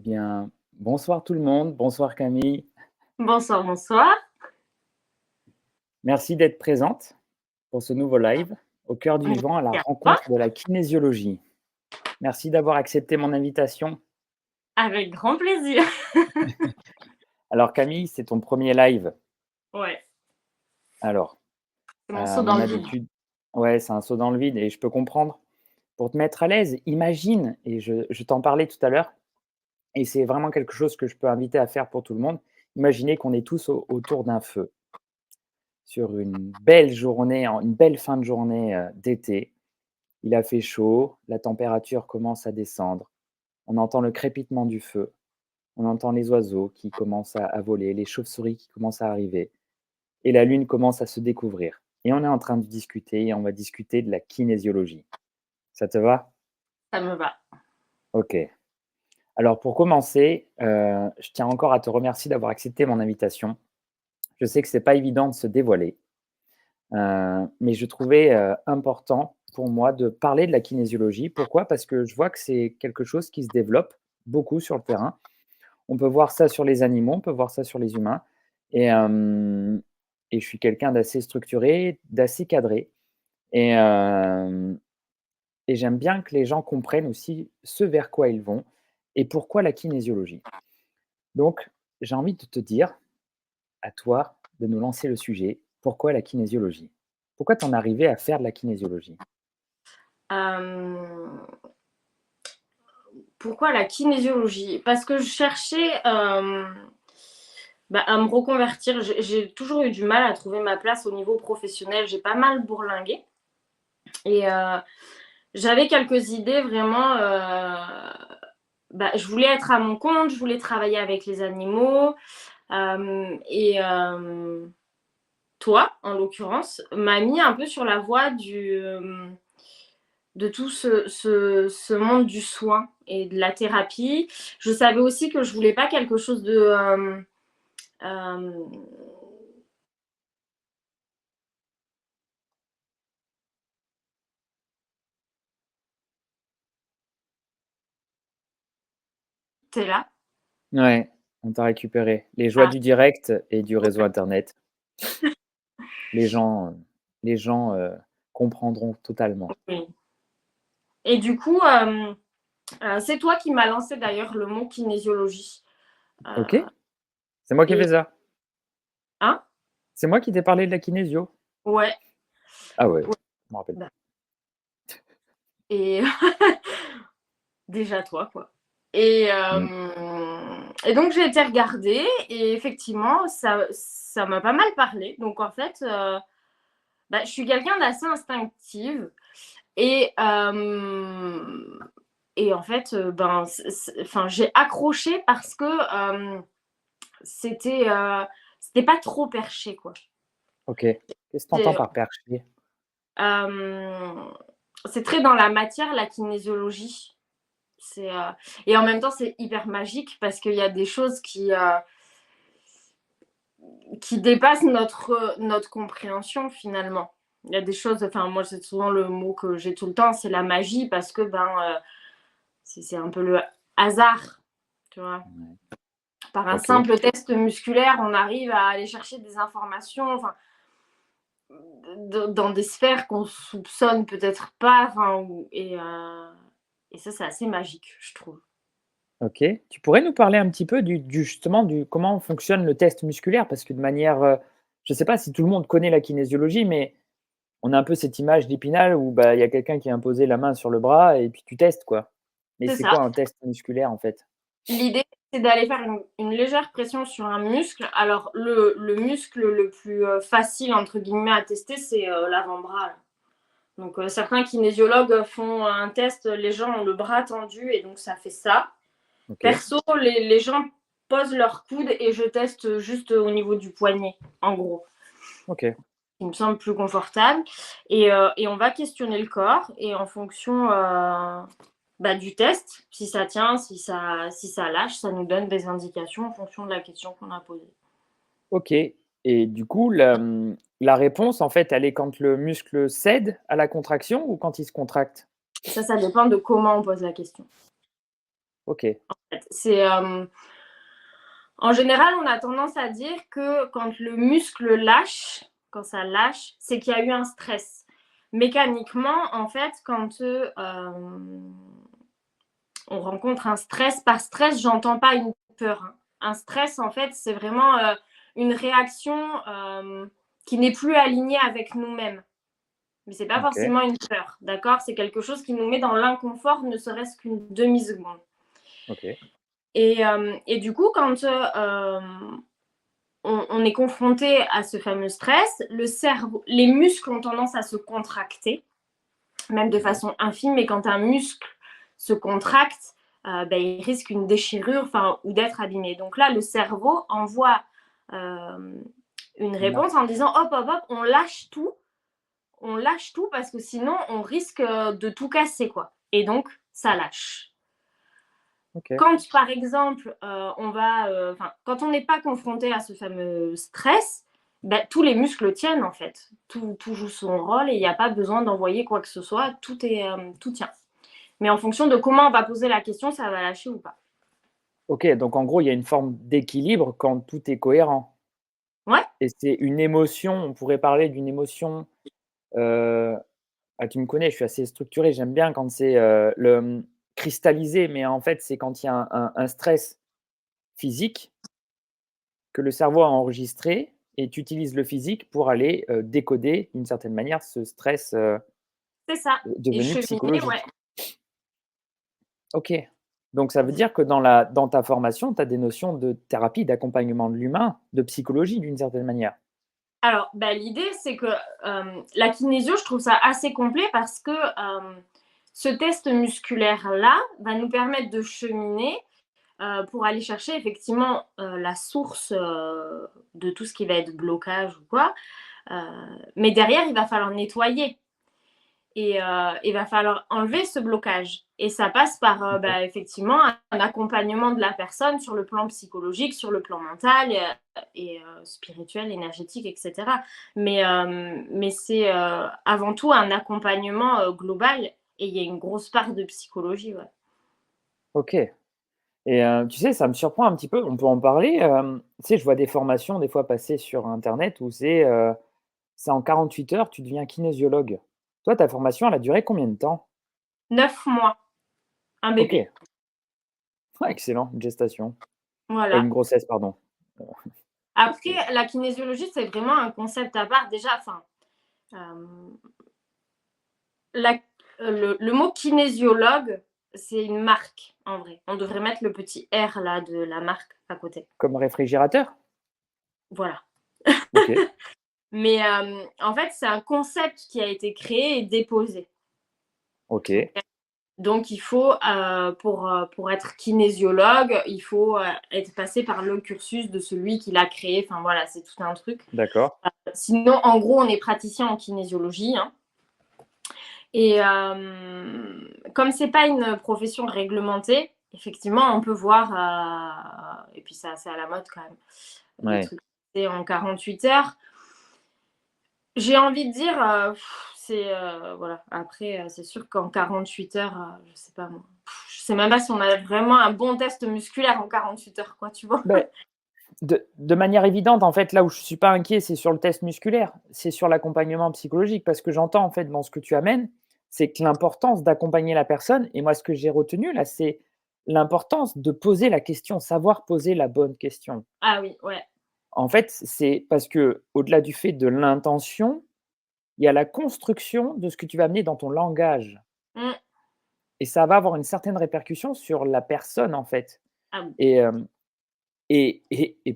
bien, bonsoir tout le monde, bonsoir Camille. Bonsoir, bonsoir. Merci d'être présente pour ce nouveau live au cœur du Merci vent à la à toi. rencontre de la kinésiologie. Merci d'avoir accepté mon invitation. Avec grand plaisir. Alors Camille, c'est ton premier live. Ouais, Alors, c'est mon saut dans mon le vide. habitude, ouais, c'est un saut dans le vide et je peux comprendre. Pour te mettre à l'aise, imagine, et je t'en parlais tout à l'heure, et c'est vraiment quelque chose que je peux inviter à faire pour tout le monde. Imaginez qu'on est tous autour d'un feu sur une belle journée, une belle fin de journée d'été. Il a fait chaud, la température commence à descendre, on entend le crépitement du feu, on entend les oiseaux qui commencent à voler, les chauves-souris qui commencent à arriver et la lune commence à se découvrir. Et on est en train de discuter et on va discuter de la kinésiologie. Ça te va? Ça me va. OK. Alors pour commencer, je tiens encore à te remercier d'avoir accepté mon invitation. Je sais que c'est pas évident de se dévoiler, mais je trouvais, important pour moi de parler de la kinésiologie. Pourquoi? Parce que je vois que c'est quelque chose qui se développe beaucoup sur le terrain. On peut voir ça sur les animaux, on peut voir ça sur les humains et hem et je suis quelqu'un d'assez structuré, d'assez cadré et hem et j'aime bien que les gens comprennent aussi ce vers quoi ils vont et pourquoi la kinésiologie. Donc j'ai envie de te dire, à toi, de nous lancer le sujet. Pourquoi la kinésiologie? Pourquoi t'en es arrivé à faire de la kinésiologie? Hem, Pourquoi la kinésiologie? Parce que je cherchais, à me reconvertir. J'ai toujours eu du mal à trouver ma place au niveau professionnel. J'ai pas mal bourlingué et j'avais quelques idées vraiment, je voulais être à mon compte, je voulais travailler avec les animaux, toi, en l'occurrence, m'a mis un peu sur la voie de tout ce monde du soin et de la thérapie. Je savais aussi que je voulais pas quelque chose de... T'es là? Ouais, on t'a récupéré. Les joies Ah, du direct et du réseau internet. Les gens, comprendront totalement. oui. Et du coup, c'est toi qui m'as lancé d'ailleurs le mot kinésiologie. OK, Euh, c'est moi qui ai et fait ça. hein? C'est moi qui t'ai parlé de la kinésio. Ouais. Ah ouais, Ouais. je m'en rappelle Bah, plus. et déjà toi, quoi. Et, Mmh. donc j'ai été regarder et effectivement, ça m'a pas mal parlé. Donc en fait, je suis quelqu'un d'assez instinctive et, en fait, j'ai accroché parce que c'était, c'était pas trop perché, quoi. OK. Qu'est-ce que tu entends C'est, par perché? euh, c'est très dans la matière, la kinésiologie. C'est, et en même temps, c'est hyper magique parce qu'il y a des choses qui dépassent notre compréhension finalement. Il y a des choses, enfin moi c'est souvent le mot que j'ai tout le temps, c'est la magie parce que c'est un peu le hasard, tu vois. Ouais. Par un OK. simple test musculaire, on arrive à aller chercher des informations, enfin, dans des sphères qu'on soupçonne peut-être pas, enfin, et ça c'est assez magique, je trouve. OK. Tu pourrais nous parler un petit peu du justement du comment fonctionne le test musculaire? Parce que de manière, je ne sais pas si tout le monde connaît la kinésiologie, mais on a un peu cette image d'Épinal où, bah, il y a quelqu'un qui a imposé la main sur le bras et puis tu testes, quoi. Mais C'est c'est ça. quoi un test musculaire, en fait? L'idée, c'est d'aller faire une légère pression sur un muscle. Alors, le muscle le plus facile, entre guillemets, à tester, c'est l'avant-bras. Là. Donc, certains kinésiologues font un test, les gens ont le bras tendu et donc ça fait ça. OK, Perso, les gens posent leur coude et je teste juste au niveau du poignet, en gros. OK, Il me semble plus confortable. Et on va questionner le corps et en fonction du test, si ça tient, si ça lâche, ça nous donne des indications en fonction de la question qu'on a posée. OK et du coup, la réponse, en fait, elle est quand le muscle cède à la contraction ou quand il se contracte? Ça dépend de comment on pose la question. OK, C'est, en général, on a tendance à dire que quand le muscle lâche, quand ça lâche, c'est qu'il y a eu un stress. Mécaniquement, en fait, quand on rencontre un stress, par stress, j'entends pas une peur, hein. Un stress, en fait, c'est vraiment une réaction qui n'est plus alignée avec nous-mêmes. Mais c'est pas Ok, forcément une peur, d'accord? C'est quelque chose qui nous met dans l'inconfort, ne serait-ce qu'une demi-seconde. ok, Et du coup, quand on est confronté à ce fameux stress, le cerveau, les muscles ont tendance à se contracter, même de ouais. façon infime, mais quand un muscle se contracte, il risque une déchirure ou d'être abîmé. Donc là, le cerveau envoie une réponse en disant hop, hop, hop, on lâche tout parce que sinon on risque de tout casser, quoi. Et donc, ça lâche. Ok, Quand, par exemple, quand on n'est pas confronté à ce fameux stress, tous les muscles tiennent en fait. Tout joue son rôle et il n'y a pas besoin d'envoyer quoi que ce soit. Tout tient. Mais en fonction de comment on va poser la question, ça va lâcher ou pas. ok. Donc en gros, il y a une forme d'équilibre quand tout est cohérent. Ouais, Et c'est une émotion, on pourrait parler d'une émotion, heu, tu me connais, je suis assez structuré, j'aime bien quand c'est, cristallisé, mais en fait, c'est quand il y a un stress physique que le cerveau a enregistré et tu utilises le physique pour aller, décoder d'une certaine manière ce stress, c'est ça. Et devenu cheminer, ouais. psychologique. OK. Donc ça veut dire que dans ta formation, tu as des notions de thérapie, d'accompagnement de l'humain, de psychologie d'une certaine manière? Alors, l'idée, c'est que la kinésio, je trouve ça assez complet parce que ce test musculaire-là va nous permettre de cheminer pour aller chercher effectivement la source de tout ce qui va être blocage ou quoi. Euh, mais derrière, il va falloir nettoyer et il va falloir enlever ce blocage. Et ça passe par OK. effectivement un accompagnement de la personne sur le plan psychologique, sur le plan mental et spirituel, énergétique, etc. Mais c'est avant tout un accompagnement global et il y a une grosse part de psychologie. Ouais. OK. Et tu sais, ça me surprend un petit peu, on peut en parler, tu sais, je vois des formations des fois passer sur internet où c'est en 48 heures, tu deviens kinésiologue. Toi, ta formation, elle a duré combien de temps? 9 mois, un bébé. OK. Ah excellent, une gestation. Une Voilà. grossesse, pardon. Heu, Après, c'est la kinésiologie, c'est vraiment un concept à part. Déjà, la- le mot kinésiologue, c'est une marque, en vrai. On devrait mettre le petit R là de la marque à côté. comme réfrigérateur? Voilà. OK, Mais en fait, c'est un concept qui a été créé et déposé. OK, Donc, il faut, pour être kinésiologue, il faut être passé par le cursus de celui qui l'a créé. Enfin, voilà, c'est tout un truc. d'accord. Sinon, en gros, on est praticien en kinésiologie, hein. Et comme c'est pas une profession réglementée, effectivement, on peut voir, et puis ça, c'est à la mode quand même, des Ouais. trucs en 48 heures. J'ai envie de dire, c'est voilà. Après, c'est sûr qu'en 48 heures, je sais pas moi. Je sais même pas si on a vraiment un bon test musculaire en 48 heures, quoi, tu vois. Beh, de manière évidente, en fait, là où je suis pas inquiet, c'est sur le test musculaire, c'est sur l'accompagnement psychologique parce que j'entends, en fait, dans ce que tu amènes, c'est que l'importance d'accompagner la personne et moi, ce que j'ai retenu là, c'est l'importance de poser la question, savoir poser la bonne question. Ah oui, ouais. En fait, c'est parce que au delà du fait de l'intention, il y a la construction de ce que tu vas amener dans ton langage Mmh. et ça va avoir une certaine répercussion sur la personne, en fait Ah oui. et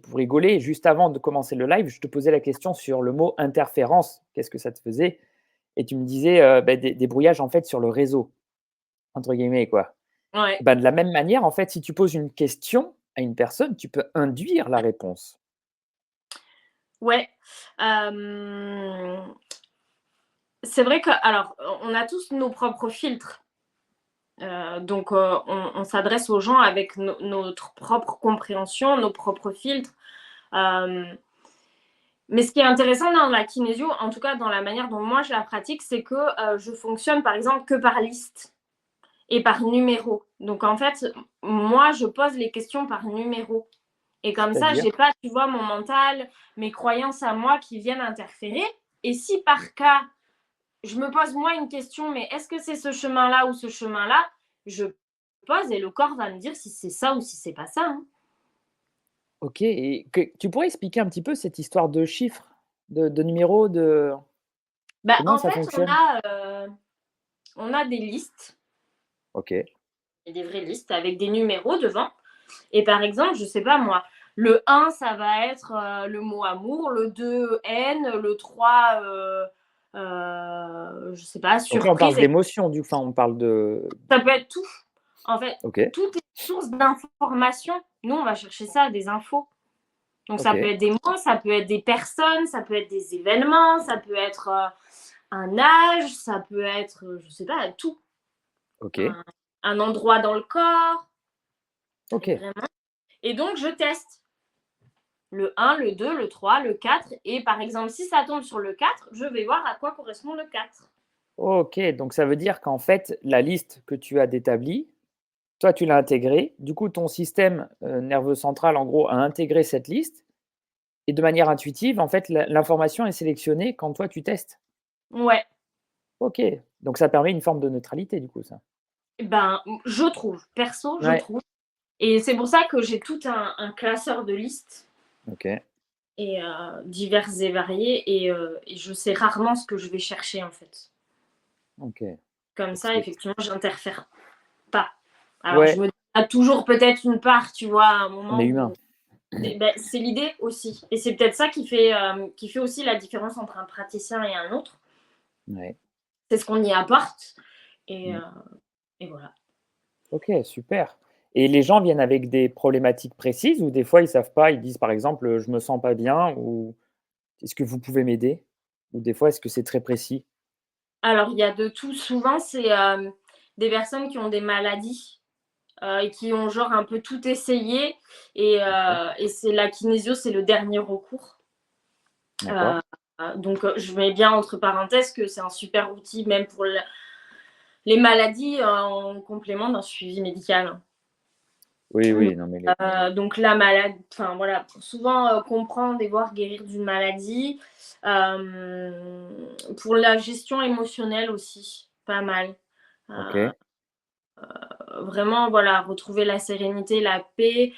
pour rigoler, juste avant de commencer le live, je te posais la question sur le mot «interférence». Qu'est-ce que ça te faisait? Et tu me disais, des brouillages, en fait, sur le «réseau», entre guillemets, quoi. Ouais. Bah, de la même manière, en fait, si tu poses une question à une personne, tu peux induire la réponse. Ouais. Hem, c'est vrai que alors, on a tous nos propres filtres. Donc, on s'adresse aux gens avec notre propre compréhension, nos propres filtres. Euh, mais ce qui est intéressant dans la kinésio, en tout cas dans la manière dont moi je la pratique, c'est que je fonctionne par exemple que par liste. et par numéro. Donc, en fait, moi, je pose les questions par numéro. Et comme ça, C'est-à-dire? j'ai pas, tu vois, mon mental, mes croyances à moi qui viennent interférer. Et si par cas, je me pose moi une question, mais est-ce que c'est ce chemin-là ou ce chemin-là? Je pose et le corps va me dire si c'est ça ou si c'est pas ça, hein. OK et tu pourrais expliquer un petit peu cette histoire de chiffres, de numéros, Bah, comment en ça fait, fonctionne? on a des listes, OK, des vraies listes avec des numéros devant. Et par exemple, je sais pas moi, le 1, ça va être le mot amour, le 2, haine, le 3, je sais pas, donc là, on surprise. parle d'émotions enfin, on parle de Ça peut être tout. En fait, OK, tout est source d'informations. Nous, on va chercher ça, des infos. Donc, ça peut OK, être des mots, ça peut être des personnes, ça peut être des événements, ça peut être un âge, ça peut être, je sais pas, tout. OK, Un endroit dans le corps. Et OK, vraiment. Et donc, je teste le 1, le 2, le 3, le 4. Et par exemple, si ça tombe sur le 4, je vais voir à quoi correspond le 4. OK, donc ça veut dire qu'en fait, la liste que tu as d'établie, toi, tu l'as intégrée. Du coup, ton système, nerveux central, en gros, a intégré cette liste et de manière intuitive, en fait, l'information est sélectionnée quand toi, tu testes? Ouais. OK, donc ça permet une forme de neutralité, du coup, ça? Ben, je trouve. Perso, je Ouais, trouve. Et c'est pour ça que j'ai tout un classeur de listes OK, et diverses et variées et je sais rarement ce que je vais chercher en fait. OK. Comme Donc ça, c'est effectivement, j'interfère pas. Alors je ouais, me dis à toujours peut-être une part, tu vois, à un on est moment humain. où ben, c'est l'idée aussi. Et c'est peut-être ça qui fait aussi la différence entre un praticien et un autre. Ouais. C'est ce qu'on y apporte et, Mmh. heu, et voilà. OK, super et les gens viennent avec des problématiques précises ou des fois ils savent pas, ils disent par exemple, «Je me sens pas bien» ou «Est-ce que vous pouvez m'aider?» ou des fois, est-ce que c'est très précis? Alors il y a de tout. Souvent, c'est des personnes qui ont des maladies et qui ont genre un peu tout essayé OK, et c'est la kinésio, c'est le dernier recours. d'accord. Euh, donc je mets bien entre parenthèses que c'est un super outil même pour les maladies en complément d'un suivi médical. Oui, oui, non mais les Donc la maladie, enfin voilà, pour souvent comprendre et voir guérir d'une maladie. Pour la gestion émotionnelle aussi, pas mal. Euh, OK, Vraiment, voilà, retrouver la sérénité, la paix.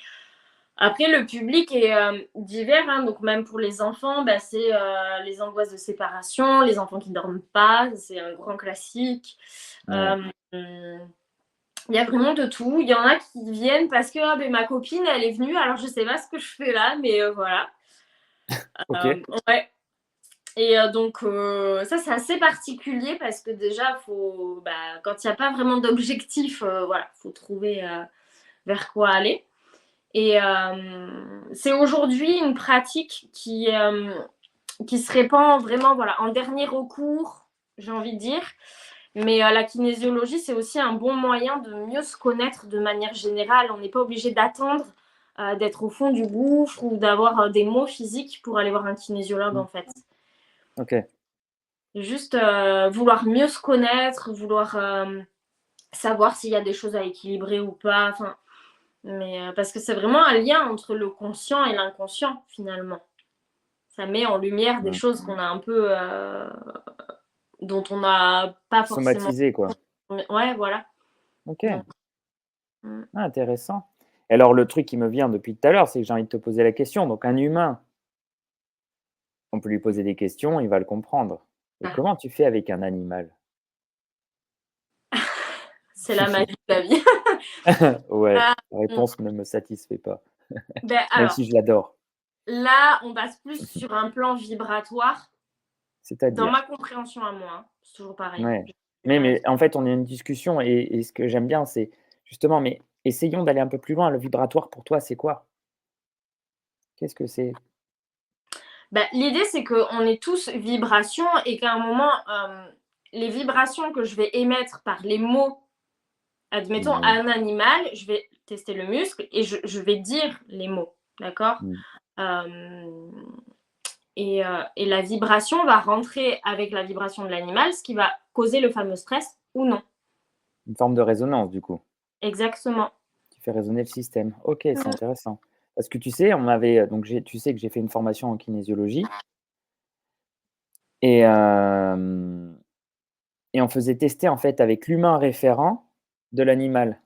Après, le public est divers, hein, donc même pour les enfants, bah, c'est les angoisses de séparation, les enfants qui ne dorment pas, c'est un grand classique. ouais, Euh, Il y a vraiment de tout. Il y en a qui viennent parce que ah, ben, ma copine, elle est venue, alors je sais pas ce que je fais là, mais voilà. OK, Ouais. Et donc, ça, c'est assez particulier parce que déjà, faut, bah, quand il n'y a pas vraiment d'objectif, voilà, faut trouver vers quoi aller. Et c'est aujourd'hui une pratique qui se répand vraiment voilà, en dernier recours, j'ai envie de dire. Mais la kinésiologie, c'est aussi un bon moyen de mieux se connaître de manière générale. On n'est pas obligé d'attendre d'être au fond du gouffre ou d'avoir des maux physiques pour aller voir un kinésiologue, mmh, en fait. OK, Juste vouloir mieux se connaître, vouloir savoir s'il y a des choses à équilibrer ou pas. Enfin, mais parce que c'est vraiment un lien entre le conscient et l'inconscient, finalement. Ça met en lumière des mmh, choses qu'on a un peu, dont on n'a pas forcément. somatisé quoi. Ouais, voilà. OK, Donc, mm. ah intéressant. Et alors le truc qui me vient depuis tout à l'heure, c'est que j'ai envie de te poser la question, donc un humain, on peut lui poser des questions, il va le comprendre. Et Ah, comment tu fais avec un animal? c'est la magie de la vie. Ouais, Ah, la mm. réponse ne me satisfait pas, Ben, même alors, si je l'adore. là, on passe plus sur un plan vibratoire. Dans C'est-à-dire? ma compréhension à moi, hein, c'est toujours pareil. Ouais. Mais en fait, on a une discussion et ce que j'aime bien, c'est justement mais essayons d'aller un peu plus loin. Le vibratoire pour toi, c'est quoi? Qu'est-ce que c'est? Ben, l'idée, c'est qu'on est tous vibrations et qu'à un moment, les vibrations que je vais émettre par les mots, admettons, à Oui. un animal, je vais tester le muscle et je vais dire les mots, d'accord. Mmh. Euh, et la vibration va rentrer avec la vibration de l'animal, ce qui va causer le fameux stress ou non. Une forme de résonance, du coup, Exactement. qui fait résonner le système. OK, c'est intéressant. Parce que tu sais, on m'avait, donc tu sais que j'ai fait une formation en kinésiologie et hem et on faisait tester, en fait, avec l'humain référent de l'animal.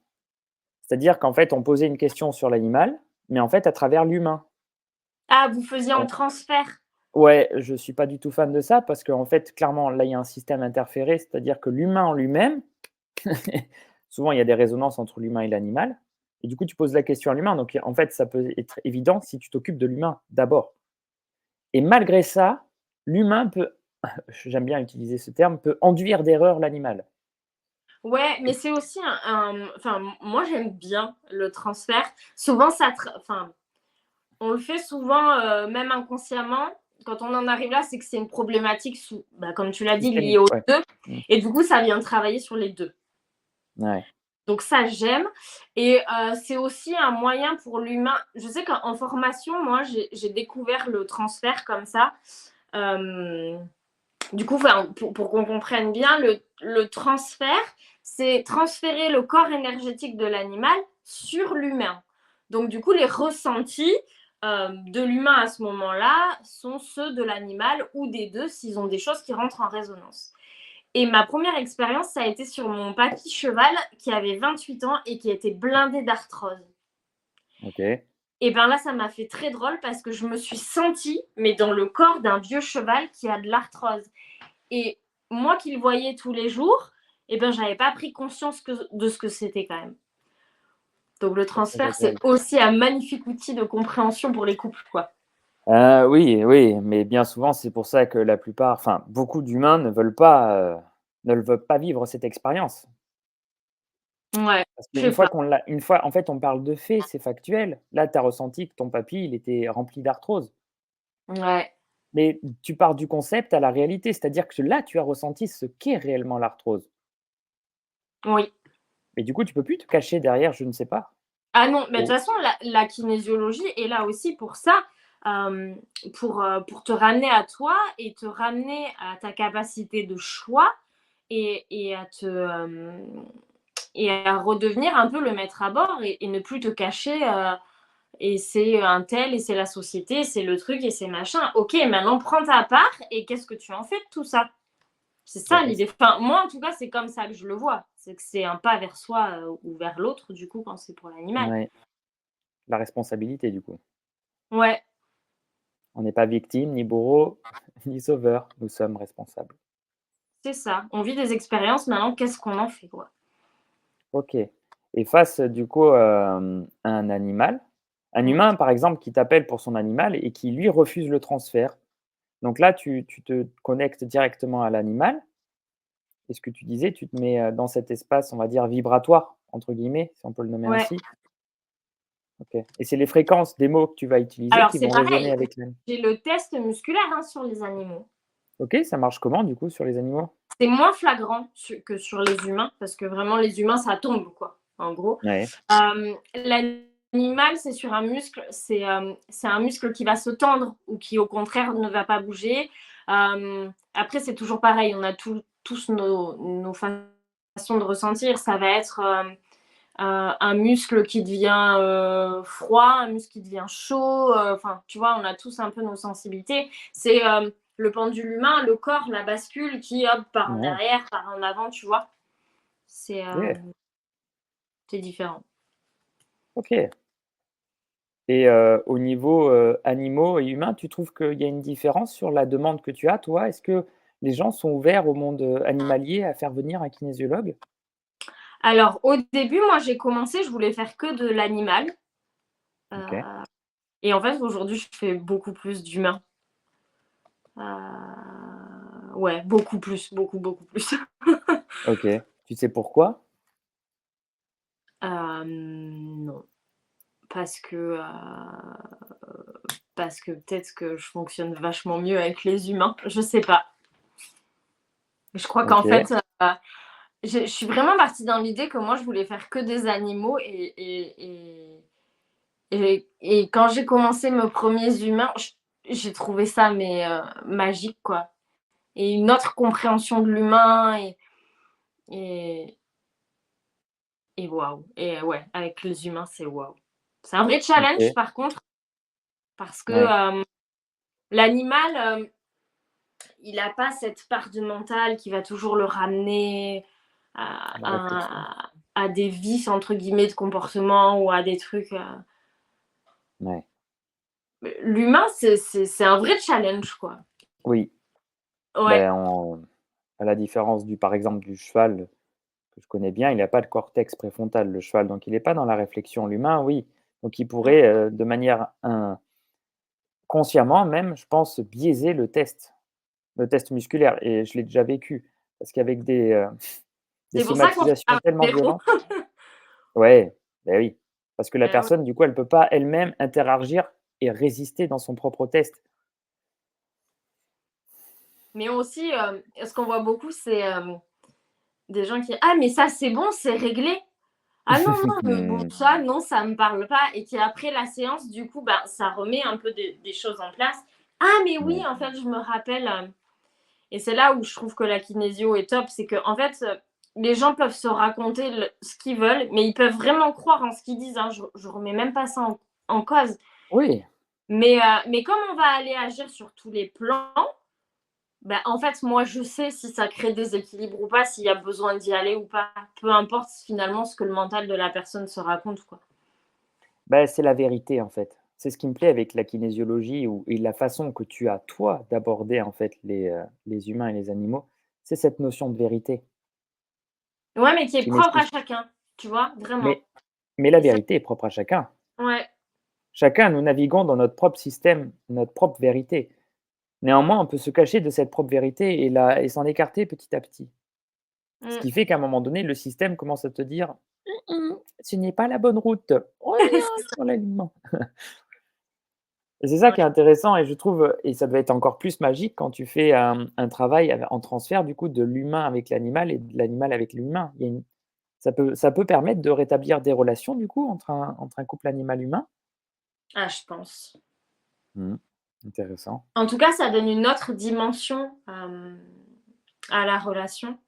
C'est-à-dire qu'en fait, on posait une question sur l'animal, mais en fait, à travers l'humain. Ah, vous faisiez en transfert? Ouais, je suis pas du tout fan de ça parce qu'en fait, clairement, là, il y a un système interféré, c'est-à-dire que l'humain en lui-même, souvent, il y a des résonances entre l'humain et l'animal et du coup, tu poses la question à l'humain, donc en fait, ça peut être évident si tu t'occupes de l'humain d'abord et malgré ça, l'humain peut j'aime bien utiliser ce terme, peut enduire d'erreur l'animal. Ouais, mais c'est aussi enfin, moi, j'aime bien le transfert. Souvent, enfin, on le fait souvent, même inconsciemment. Quand on en arrive là, c'est que c'est une problématique bah, comme tu l'as dit, liée Systémique, aux ouais. 2 Mmh. et du coup, ça vient travailler sur les 2. Ouais. Donc ça, j'aime et c'est aussi un moyen pour l'humain. Je sais qu'en formation, moi, j'ai découvert le transfert comme ça. Hem, du coup, enfin, pour qu'on comprenne bien, le transfert, c'est transférer le corps énergétique de l'animal sur l'humain. Donc du coup, les ressentis, de l'humain à ce moment-là sont ceux de l'animal ou des 2 s'ils ont des choses qui rentrent en résonance. Et ma première expérience, ça a été sur mon papy cheval qui avait 28 ans et qui était blindé d'arthrose. OK. Et ben là, ça m'a fait très drôle parce que je me suis sentie, mais dans le corps d'un vieux cheval qui a de l'arthrose. Et moi qui le voyais tous les jours, eh ben, j'avais pas pris conscience de ce que c'était quand même. Donc le C'est très transfert, c'est agréable. aussi un magnifique outil de compréhension pour les couples, quoi. Oui, oui, mais bien souvent, c'est pour ça que la plupart enfin, beaucoup d'humains ne veulent pas vivre cette expérience. Ouais, Parce je qu'une sais fois pas. qu'on l'a une fois en fait, on parle de faits, c'est factuel. Là, tu as ressenti que ton papy, il était rempli d'arthrose. Ouais, Mais tu pars du concept à la réalité, c'est-à-dire que là, tu as ressenti ce qu'est réellement l'arthrose. oui. Mais du coup, tu peux plus te cacher derrière «je ne sais pas». Ah non, mais de toute Ou façon, la kinésiologie est là aussi pour ça, hem, pour te ramener à toi et te ramener à ta capacité de choix et à et à redevenir un peu le maître à bord et ne plus te cacher, et c'est un tel et c'est la société, c'est le truc et c'est machin. OK, maintenant prends ta part et qu'est-ce que tu en fais de tout ça? C'est la ça res l'idée. Enfin, moi, en tout cas, c'est comme ça que je le vois. C'est que c'est un pas vers soi, ou vers l'autre, du coup, quand c'est pour l'animal. ouais, la responsabilité, du coup. Ouais, On n'est pas victime, ni bourreau, ni sauveur, nous sommes responsables. c'est ça. On vit des expériences, maintenant, qu'est-ce qu'on en fait, quoi? OK et face, du coup, à un Mmh. humain, par exemple, qui t'appelle pour son animal et qui, lui, refuse le transfert. Donc là, tu te connectes directement à l'animal et ce que tu disais, tu te mets, dans cet espace, on va dire «vibratoire» entre guillemets, si on peut le nommer Ouais. ainsi? OK et c'est les fréquences des mots que tu vas utiliser Alors, qui c'est vont résonner pareil, avec l'ani j'ai le test musculaire, hein, sur les animaux. OK, ça marche comment, du coup, sur les animaux? C'est moins flagrant que sur les humains, parce que vraiment, les humains, ça tombe, quoi, en gros. Ouais, L'animal, c'est sur un muscle, c'est un muscle qui va se tendre ou qui, au contraire, ne va pas bouger. Après, c'est toujours pareil, on a tous nos façons de ressentir. Ça va être un muscle qui devient froid, un muscle qui devient chaud. Enfin, tu vois, on a tous un peu nos sensibilités. C'est le pendule humain, le corps, la bascule qui, hop, part en ouais, arrière, part en avant, tu vois. C'est OK, différent. OK et au niveau, animaux et humains, tu trouves qu'il y a une différence sur la demande que tu as, toi? Est-ce que les gens sont ouverts au monde, animalier à faire venir un kinésiologue? Alors, au début, moi, j'ai commencé, je voulais faire que de l'animal. OK, Euh, et en fait, aujourd'hui, je fais beaucoup plus d'humain. Ouais, beaucoup plus, beaucoup, beaucoup plus. OK. Tu sais pourquoi? Non, parce que, peut-être que je fonctionne vachement mieux avec les humains, je sais pas. Je crois qu'en OK, fait, je suis vraiment partie dans l'idée que moi, je voulais faire que des animaux et quand j'ai commencé mes premiers humains, j'ai trouvé ça mais magique, quoi. Et une autre compréhension de l'humain et et waouh et ouais, avec les humains, c'est waouh. C'est un vrai challenge OK, par contre, parce que, ouais, l'animal, il a pas cette part de mental qui va toujours le ramener à la réflexion. à des «vices» entre guillemets de comportement ou à des trucs, Ouais, l'humain c'est un vrai challenge, quoi. oui, Ouais. ben, on à la différence du par exemple, du cheval que je connais bien, il a pas de cortex préfrontal, le cheval, donc il est pas dans la réflexion. L'humain, oui, donc il Mmh. pourrait, de manière consciemment même, je pense, biaiser le test musculaire et je l'ai déjà vécu parce qu'avec des C'est pour ça qu'on fait schématisations pas tellement l'apéro. violentes ouais, beh, oui, parce que la Ouais. personne, du coup, elle peut pas elle-même interagir et résister dans son propre test. Mais aussi, ce qu'on voit beaucoup, c'est, des gens qui: «Ah mais ça c'est bon, c'est réglé. Ah non, non, bon ça non, ça me parle pas» et qui après la séance, du coup, ben, ça remet un peu des choses en place. «Ah mais oui, Ouais, en fait, je me rappelle», et c'est là où je trouve que la kinésio est top, c'est qu'en fait, les gens peuvent se raconter ce qu'ils veulent, mais ils peuvent vraiment croire en ce qu'ils disent, hein. Je remets même pas ça en cause. oui, Mais comme on va aller agir sur tous les plans, bah, en fait, moi, je sais si ça crée des équilibres ou pas, s'il y a besoin d'y aller ou pas. Peu importe finalement ce que le mental de la personne se raconte, quoi. bah, c'est la vérité, en fait. C'est ce qui me plaît avec la kinésiologie ou et la façon que tu as, toi, d'aborder, en fait, les humains et les animaux, c'est cette notion de vérité Ouais, mais qui est qui met propre à ce chacun, tu vois? Vraiment. mais la Et ça vérité est propre à chacun. ouais. Chacun, nous naviguons dans notre propre système, notre propre vérité. Néanmoins, on peut se cacher de cette propre vérité et s'en écarter petit à petit. Ce Mmh. qui fait qu'à un moment donné, le système commence à te dire: ce n'est pas la bonne route, reviens sur l'alignement». Et c'est ça qui est Ouais. intéressant et je trouve, et ça doit être encore plus magique quand tu fais un travail en transfert du coup de l'humain avec l'animal et de l'animal avec l'humain. Il y a une ça peut permettre de rétablir des relations du coup entre un couple animal-humain? Ah, je pense. Mmh. Intéressant. En tout cas, ça donne une autre dimension, à la relation.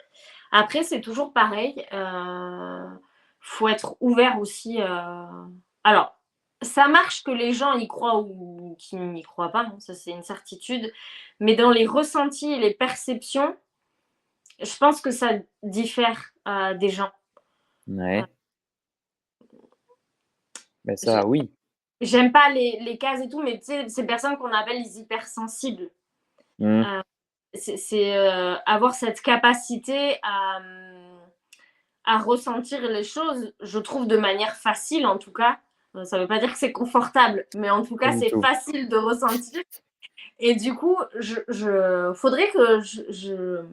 Après, c'est toujours pareil, faut être ouvert aussi, alors, ça marche que les gens y croient ou qu'ils n'y croient pas, hein, ça c'est une certitude, mais dans les ressentis et les perceptions, je pense que ça diffère, des gens. Heu, Ouais, ben j'ai ça oui. j'aime pas les cases et tout, mais tu sais, ces personnes qu'on appelle les hypersensibles, Mmh. heu, avoir cette capacité à ressentir les choses, je trouve de manière facile en tout cas. Ça veut pas dire que c'est confortable, mais en tout Pas cas, du c'est tout. facile de ressentir et du coup, je faudrait que je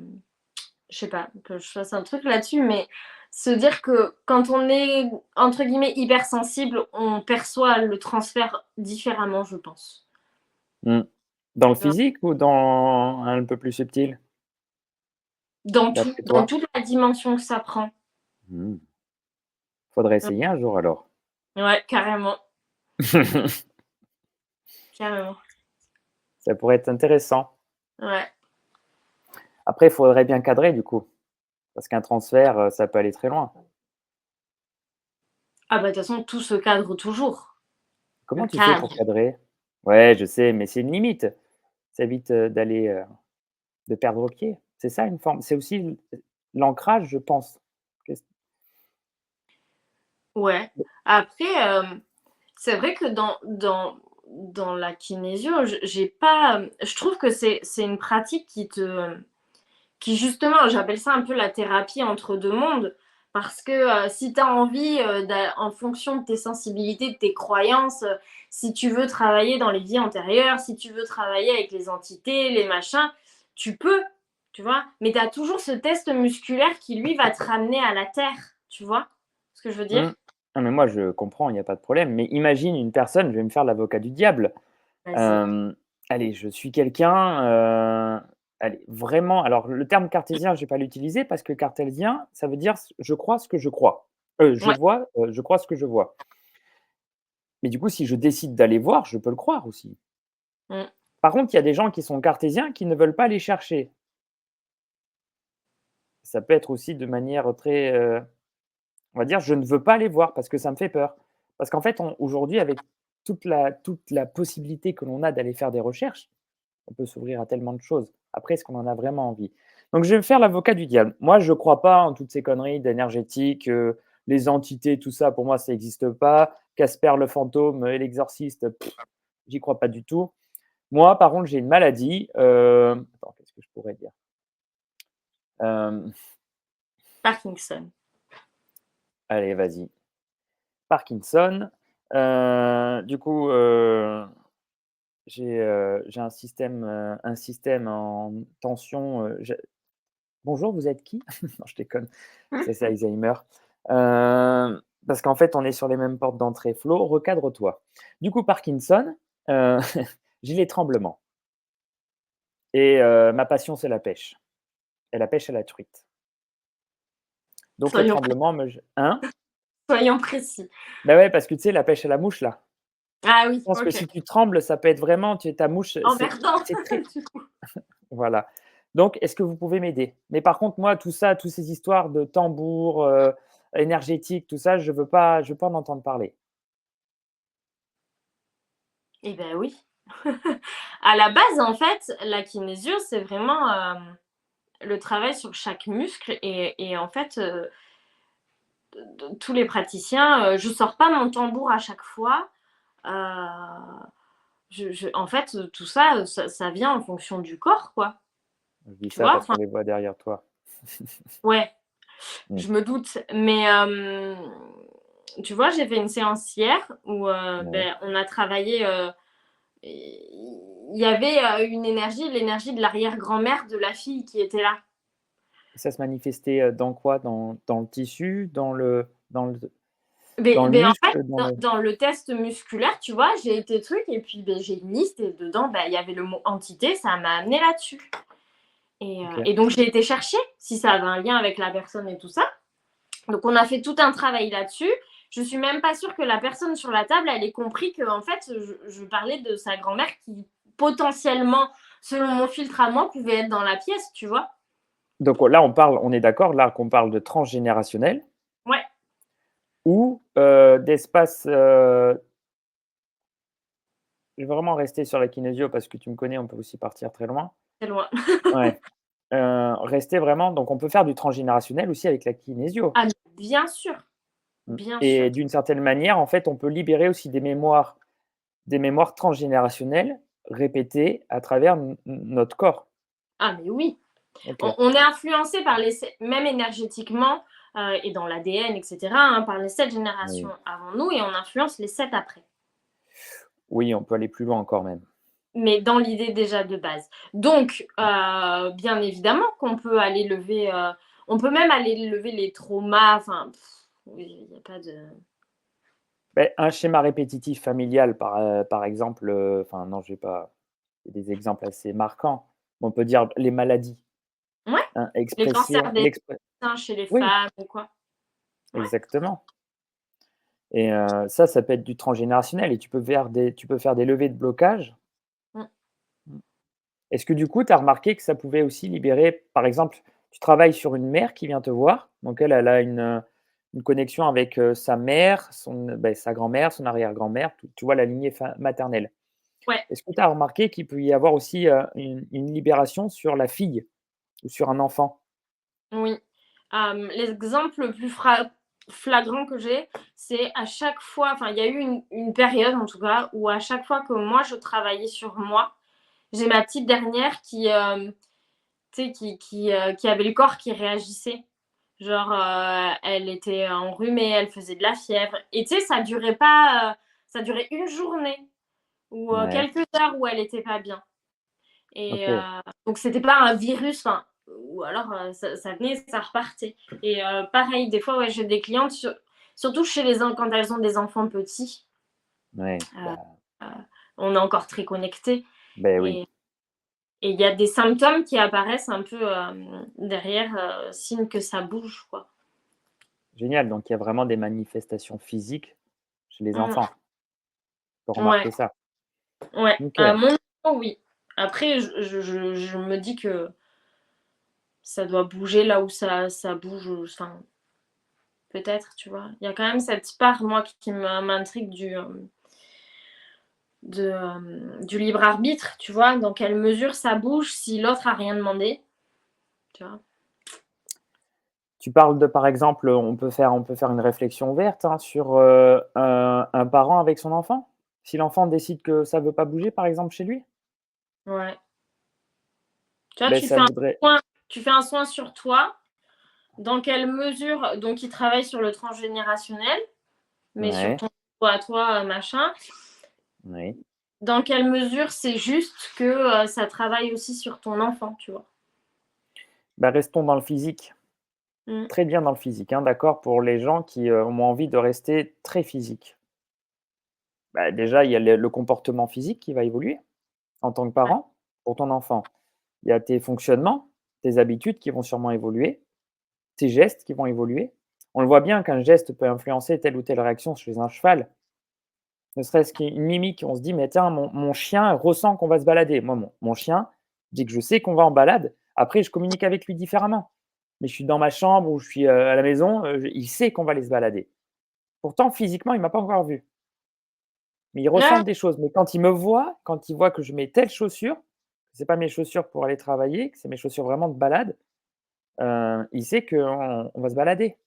sais pas, que je fasse un truc là-dessus, mais se dire que quand on est entre guillemets «hypersensible», on perçoit le transfert différemment, je pense. Mmh. Dans le Tu vois? physique ou dans un peu plus subtil, Dans tout, d'après dans toi? toute la dimension que ça prend. Mmh. Faudrait Mmh. essayer un jour alors. Ouais, carrément, carrément. Ça pourrait être intéressant. Ouais. Après, il faudrait bien cadrer du coup, parce qu'un transfert, ça peut aller très loin. Ah bah, de toute façon, tout se cadre toujours. Le Comment tu fais pour cadre. cadrer? Ouais, je sais, mais c'est une limite. Ça évite, de perdre pied. C'est ça une forme c'est aussi l'ancrage, je pense. Qu'est-ce Ouais. Après, c'est vrai que dans la kinésio, j'ai pas, je trouve que c'est une pratique qui justement, j'appelle ça un peu la thérapie entre 2 mondes parce que, si tu as envie, en fonction de tes sensibilités, de tes croyances, si tu veux travailler dans les vies antérieures, si tu veux travailler avec les entités, les machins, tu peux, tu vois? Mais tu as toujours ce test musculaire qui lui va te ramener à la terre, tu vois ce que je veux dire? mmh. Non, mais moi je comprends, il y a pas de problème, mais imagine une personne, je vais me faire l'avocat du diable. Vas-y. Hem, allez, je suis quelqu'un, allez, vraiment alors le terme cartésien, je vais pas l'utiliser parce que cartésien, ça veut dire je crois ce que je crois. Ouais. Je crois ce que je vois. Mais du coup, si je décide d'aller voir, je peux le croire aussi. Mmh. Par contre, il y a des gens qui sont cartésiens qui ne veulent pas les chercher. Ça peut être aussi de manière très, On va dire: «Je ne veux pas les voir parce que ça me fait peur». Parce qu'en fait, aujourd'hui, avec toute la possibilité que l'on a d'aller faire des recherches, on peut s'ouvrir à tellement de choses. Après, est-ce qu'on en a vraiment envie? Donc je vais me faire l'avocat du diable. Moi, je ne crois pas en toutes ces conneries d'énergétique, les entités, tout ça, pour moi, ça n'existe pas. Casper le fantôme et l'exorciste, j'y crois pas du tout. Moi, par contre, j'ai une maladie, attends, qu'est-ce que je pourrais dire? Hem, Parkinson. allez, vas-y. Parkinson, du coup, j'ai un système en tension, «Bonjour, vous êtes qui?» Non, je déconne, ça c'est Alzheimer. Parce qu'en fait, on est sur les mêmes portes d'entrée. Flo, recadre-toi. Du coup, Parkinson, heu, j'ai les tremblements et ma passion, c'est la pêche et la pêche à la truite. Donc les Soyons, tremblements me g hein? soyons précis. Bah ouais, parce que tu sais, la pêche à la mouche là, Ah je oui, pense que ok. si tu trembles, ça peut être vraiment ta mouche, Emmerdant. c'est très Du coup. voilà. Donc est-ce que vous pouvez m'aider? Mais par contre, moi, tout ça, toutes ces histoires de tambours, énergétiques, tout ça, je veux pas en entendre parler. Eh ben oui. À la base, en fait, la kinésio, c'est vraiment le travail sur chaque muscle et en fait, tous les praticiens, je sors pas mon tambour à chaque fois. Euh, en fait, tout ça, ça vient en fonction du corps, quoi. Je dis Tu ça vois? parce Enfin, qu'on les voit derrière toi. ouais, Mmh. je me doute. Mais tu vois, j'ai fait une séance hier où Ouais. ben, on a travaillé. Il y avait une énergie, l'énergie de l'arrière-grand-mère de la fille qui était là. Ça se manifestait, dans quoi? Dans le tissu? Dans le Mais en fait, muscle? Dans le dans le test musculaire, tu vois, j'ai été truc et puis ben, j'ai une liste et dedans, ben, il y avait le mot entité, ça m'a amené là-dessus. OK. Et donc, j'ai été chercher si ça avait un lien avec la personne et tout ça. Donc, on a fait tout un travail là-dessus. Je suis même pas sûre que la personne sur la table, elle ait compris que, en fait, je parlais de sa grand-mère qui, potentiellement, selon mon filtre à moi, pouvait être dans la pièce, tu vois. Donc là, on est d'accord là qu'on parle de transgénérationnel Ouais, ou, d'espace, je vais vraiment rester sur la kinésio parce que tu me connais, on peut aussi partir très loin. c'est loin. Ouais, rester vraiment donc on peut faire du transgénérationnel aussi avec la kinésio. Ah, bien sûr, Mmh bien sûr. et d'une certaine manière, en fait, on peut libérer aussi des mémoires transgénérationnelles répétées à travers notre corps. Ah, mais oui. OK. On est influencé par même énergétiquement et dans l'ADN, etc., hein, par les 7 générations Oui. avant nous et on influence les 7 après. Oui, on peut aller plus loin encore même. Mais dans l'idée déjà de base. Donc, bien évidemment qu'on peut aller lever, on peut même aller lever les traumas, enfin, oui, il n'y a pas de. Beh, un schéma répétitif familial par exemple, enfin non, je vais pas c'est des exemples assez marquants. On peut dire les maladies, Ouais, hein, les cancers expression des l'expré seins chez les oui, femmes ou quoi. Ouais. exactement et ça peut être du transgénérationnel et tu peux faire des levées de blocage. Mmh. Mmh. Est-ce que du coup, tu as remarqué que ça pouvait aussi libérer par exemple, tu travailles sur une mère qui vient te voir, donc elle a une connexion avec, sa mère, sa grand-mère, son arrière-grand-mère, tu vois la lignée maternelle. Ouais, Est-ce que tu as remarqué qu'il peut y avoir aussi, une libération sur la fille ou sur un enfant? oui. L'exemple le plus flagrant que j'ai, c'est à chaque fois, enfin, il y a eu une période en tout cas, où à chaque fois que moi je travaillais sur moi, j'ai ma petite dernière qui, tu sais, qui avait le corps qui réagissait. Genre, elle était enrhumée, elle faisait de la fièvre. Et tu sais, ça durait une journée ou Ouais, quelques heures où elle était pas bien. Et OK. donc, c'était pas un virus, enfin, ou alors ça venait, ça repartait. Et pareil, des fois, ouais, j'ai des clientes, surtout chez quand elles ont des enfants petits, Ouais, euh, euh, on est encore très connectés. beh, oui. Et et il y a des symptômes qui apparaissent un peu derrière, signe que ça bouge, quoi. Génial, donc il y a vraiment des manifestations physiques chez les Mmh. enfants. Tu peux Ouais, remarquer ça? ouais. À OK. mon niveau, oui. Après, je me dis que ça doit bouger là où ça bouge, enfin, peut-être, tu vois? Il y a quand même cette part, moi, qui m'intrigue du libre arbitre, tu vois? Dans quelle mesure ça bouge si l'autre a rien demandé, tu vois? Tu parles de, par exemple, on peut faire une réflexion ouverte, hein, sur, un parent avec son enfant? Si l'enfant décide que ça veut pas bouger, par exemple, chez lui? Ouais. Tu vois, Ben ça voudrait soin tu fais un soin sur toi. Dans quelle mesure donc il travaille sur le transgénérationnel, mais sur ouais, ton ego à toi, machin. oui. Dans quelle mesure c'est juste que, ça travaille aussi sur ton enfant, tu vois? Bah, restons dans le physique, Mmh. très bien dans le physique, hein, d'accord? Pour les gens qui, ont envie de rester très physiques. Bah, déjà, il y a le comportement physique qui va évoluer en tant que Ouais. parent, pour ton enfant. Il y a tes fonctionnements, tes habitudes qui vont sûrement évoluer, tes gestes qui vont évoluer. On le voit bien qu'un geste peut influencer telle ou telle réaction chez un cheval. Ne serait-ce qu'une mimique, on se dit: «Mais tiens, mon chien ressent qu'on va se balader». Moi, mon chien, dès que je sais qu'on va en balade, après je communique avec lui différemment. Mais je suis dans ma chambre ou je suis, à la maison, il sait qu'on va aller se balader. Pourtant physiquement, il m'a pas encore vu. Mais il Ouais, ressent des choses. Mais quand il me voit, quand il voit que je mets telle chaussure, c'est pas mes chaussures pour aller travailler, que c'est mes chaussures vraiment de balade, il sait qu'on va se balader.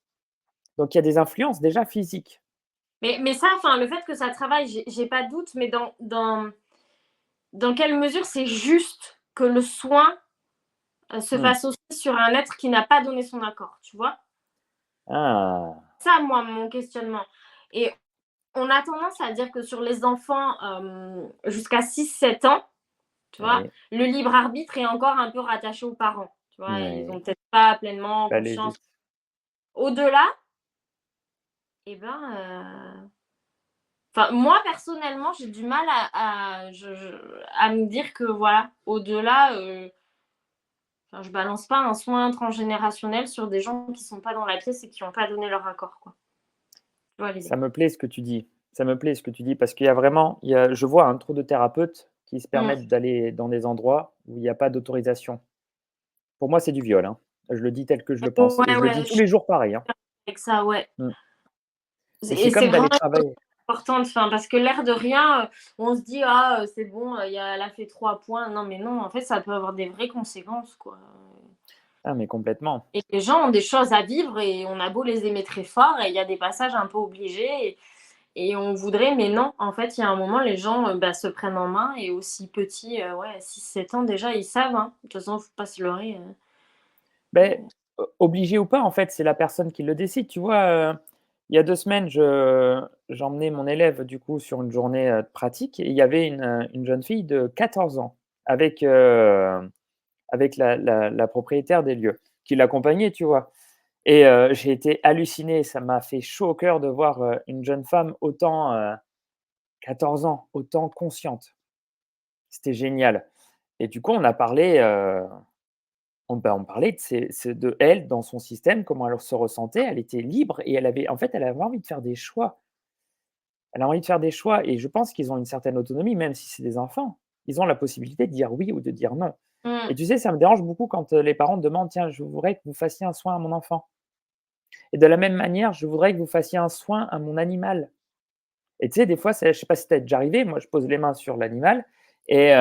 Donc il y a des influences déjà physiques. mais ça, enfin, le fait que ça travaille, j'ai pas de doute, mais dans quelle mesure c'est juste que le soin, se Mmh. fasse aussi sur un être qui n'a pas donné son accord, tu vois? Ah! Ça, moi, mon questionnement. Et on a tendance à dire que sur les enfants, jusqu'à 6-7 ans, tu vois, Oui, le libre arbitre est encore un peu rattaché aux parents, tu vois? Ils ont oui, peut-être pas pleinement ça allait conscience. vite. Au-delà, et ben, enfin, moi, personnellement, j'ai du mal à me dire que voilà, au-delà, enfin, je balance pas un soin transgénérationnel sur des gens qui sont pas dans la pièce et qui ont pas donné leur accord, quoi. Tu vois l'idée? Ça me plaît ce que tu dis. Ça me plaît ce que tu dis parce qu'il y a vraiment je vois, hein, trop de thérapeutes qui se Mmh. permettent d'aller dans des endroits où il y a pas d'autorisation. Pour moi, c'est du viol, hein. Je le dis tel que je le pense et Ouais, je le dis ouais, je tous suis les jours pareil, hein. d'accord avec ça, ouais. Mmh. Et Et c'est c'est comme vraiment d'aller travailler. importante, enfin, parce que l'air de rien, on se dit: «Ah, c'est bon, elle a fait 3 points». Non, mais non, en fait, ça peut avoir des vraies conséquences, quoi. Ah mais complètement. Et les gens ont des choses à vivre et on a beau les aimer très fort et il y a des passages un peu obligés et on voudrait, mais non, en fait, il y a un moment, les gens, bah, se prennent en main et aussi petits, ouais, 6-7 ans déjà, ils savent, hein. De toute façon, faut pas se leurrer, Beh, obligé ou pas, en fait, c'est la personne qui le décide. Tu vois, il y a 2 semaines, j'emmenais mon élève, du coup, sur une journée, de pratique et il y avait une jeune fille de 14 ans avec, avec la propriétaire des lieux qui l'accompagnait, tu vois? Et j'ai été halluciné, ça m'a fait chaud au cœur de voir, une jeune femme autant, 14 ans, autant consciente. C'était génial et du coup, on a parlé, on parlait de elle dans son système, comment elle se ressentait. Elle était libre et elle avait en fait, elle avait envie de faire des choix. Elle a envie de faire des choix et je pense qu'ils ont une certaine autonomie, même si c'est des enfants. Ils ont la possibilité de dire oui ou de dire non et mmh. tu sais, ça me dérange beaucoup quand, les parents demandent: «Tiens, je voudrais que vous fassiez un soin à mon enfant et de la même manière, je voudrais que vous fassiez un soin à mon animal». Et tu sais, des fois, c'est je sais pas si ça t'est déjà arrivé, moi, je pose les mains sur l'animal et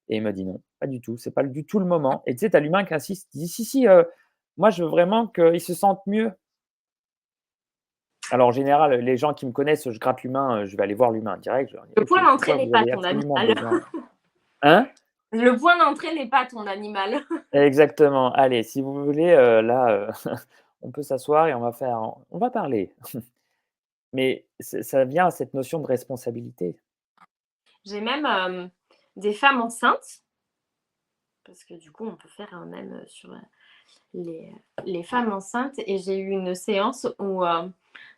et il m'a dit: «Non, pas du tout, c'est pas du tout le moment» et tu sais, tu as l'humain qui insiste, il dit: «Si, si, moi, je veux vraiment qu'ils se sentent mieux». Alors, en général, les gens qui me connaissent, je gratte l'humain, je vais aller voir l'humain direct, je leur dis: Le «OK, point d'entrée pourquoi n'est vous pas avez ton absolument animal. besoin?» Hein? Le point d'entrée n'est pas ton animal. Exactement. «Allez, si vous voulez, là, on peut s'asseoir et on va parler». Mais ça vient à cette notion de responsabilité. J'ai même, des femmes enceintes, parce que du coup, on peut faire, même, sur, les femmes enceintes et j'ai eu une séance où,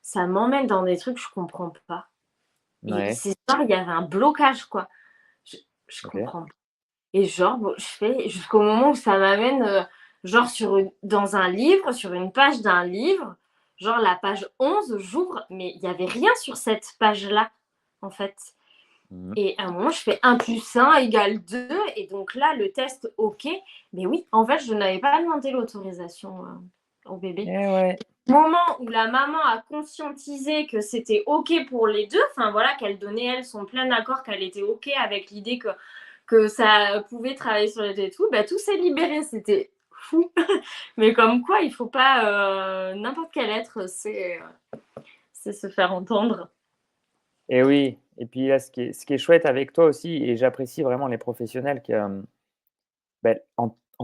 ça m'emmène dans des trucs que je comprends pas et Ouais, c'est genre, il y avait un blocage, quoi. Je je OK. comprends pas et genre, bon, je fais jusqu'au moment où ça m'amène, genre dans un livre, sur une page d'un livre, genre la page 11, j'ouvre, mais il y avait rien sur cette page-là, en fait. Mmh mh. Et à un moment, je fais 1 + 1 = 2 et donc là, le test OK. Mais oui, en fait, je n'avais pas demandé l'autorisation, au bébé. Eh ouais. moment où la maman a conscientisé que c'était OK pour les deux, enfin voilà, qu'elle donnait, elle, son plein accord, qu'elle était OK avec l'idée que ça pouvait travailler sur les deux et tout, bah, tout s'est libéré. C'était fou. Mais comme quoi, il faut pas, n'importe quel être sait se faire entendre. Et oui, et puis là, ce qui est chouette avec toi aussi, et j'apprécie vraiment les professionnels qui, en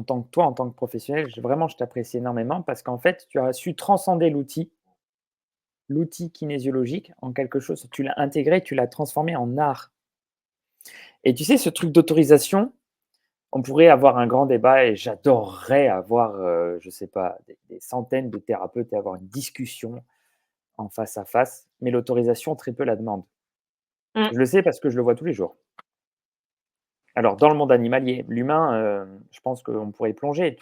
tant que toi, en tant que professionnel, je t'apprécie énormément parce qu'en fait, tu as su transcender l'outil kinésiologique en quelque chose, tu l'as intégré, tu l'as transformé en art. Et tu sais, ce truc d'autorisation, on pourrait avoir un grand débat et j'adorerais avoir, je sais pas, des centaines de thérapeutes et avoir une discussion en face à face, mais l'autorisation, très peu la demandent. Mmh. Je le sais parce que je le vois tous les jours. Alors dans le monde animalier, l'humain, je pense qu'on pourrait y plonger.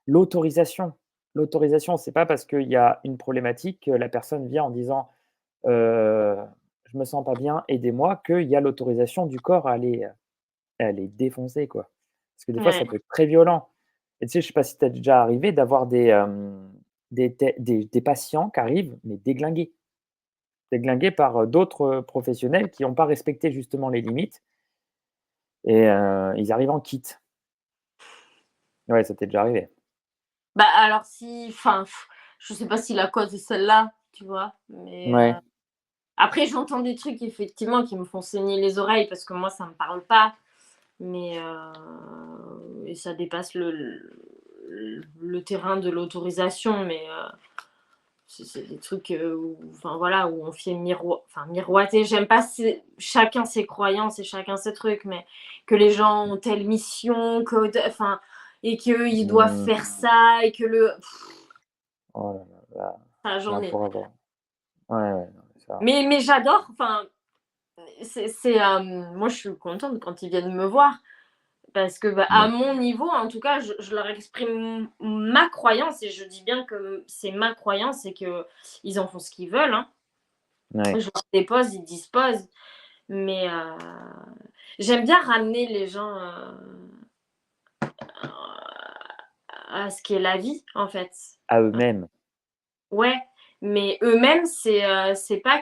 L'autorisation l'autorisation, c'est pas parce qu'il y a une problématique que la personne vient en disant: «Heu, je me sens pas bien, aidez-moi», qu'il y a l'autorisation du corps à les défoncer, quoi. Parce que des fois, ça Ouais. peut être très violent. Et tu sais, je sais pas si tu as déjà arrivé d'avoir des patients qui arrivent, mais déglingués. Déglingués par, d'autres, professionnels qui ont pas respecté justement les limites et ils arrivent en kit. Ouais, ça t'est déjà arrivé? Bah, alors si enfin, je sais pas si la cause est celle-là, tu vois? Mais, Ouais. après j'entends des trucs effectivement qui me font saigner les oreilles parce que moi ça me parle pas, mais, et ça dépasse le terrain de l'autorisation, mais, c'est des trucs, où enfin voilà, où on fait miroiter. J'aime pas c'est chacun ses croyances et chacun ses trucs, mais que les gens ont telle mission, que de enfin et qu'ils doivent Mmh. faire ça et que le Oh là là, enfin là, j'en ai pour avoir ouais, ouais, non, mais ça mais j'adore, enfin, moi je suis contente quand ils viennent me voir parce que, bah, à ouais, mon niveau, en tout cas, je leur exprime ma croyance et je dis bien que c'est ma croyance et qu'ils en font ce qu'ils veulent, hein. ouais. Je leur dépose, ils disposent, mais, j'aime bien ramener les gens, à ce qu'est la vie, en fait. À eux-mêmes. Ouais, mais eux-mêmes, c'est pas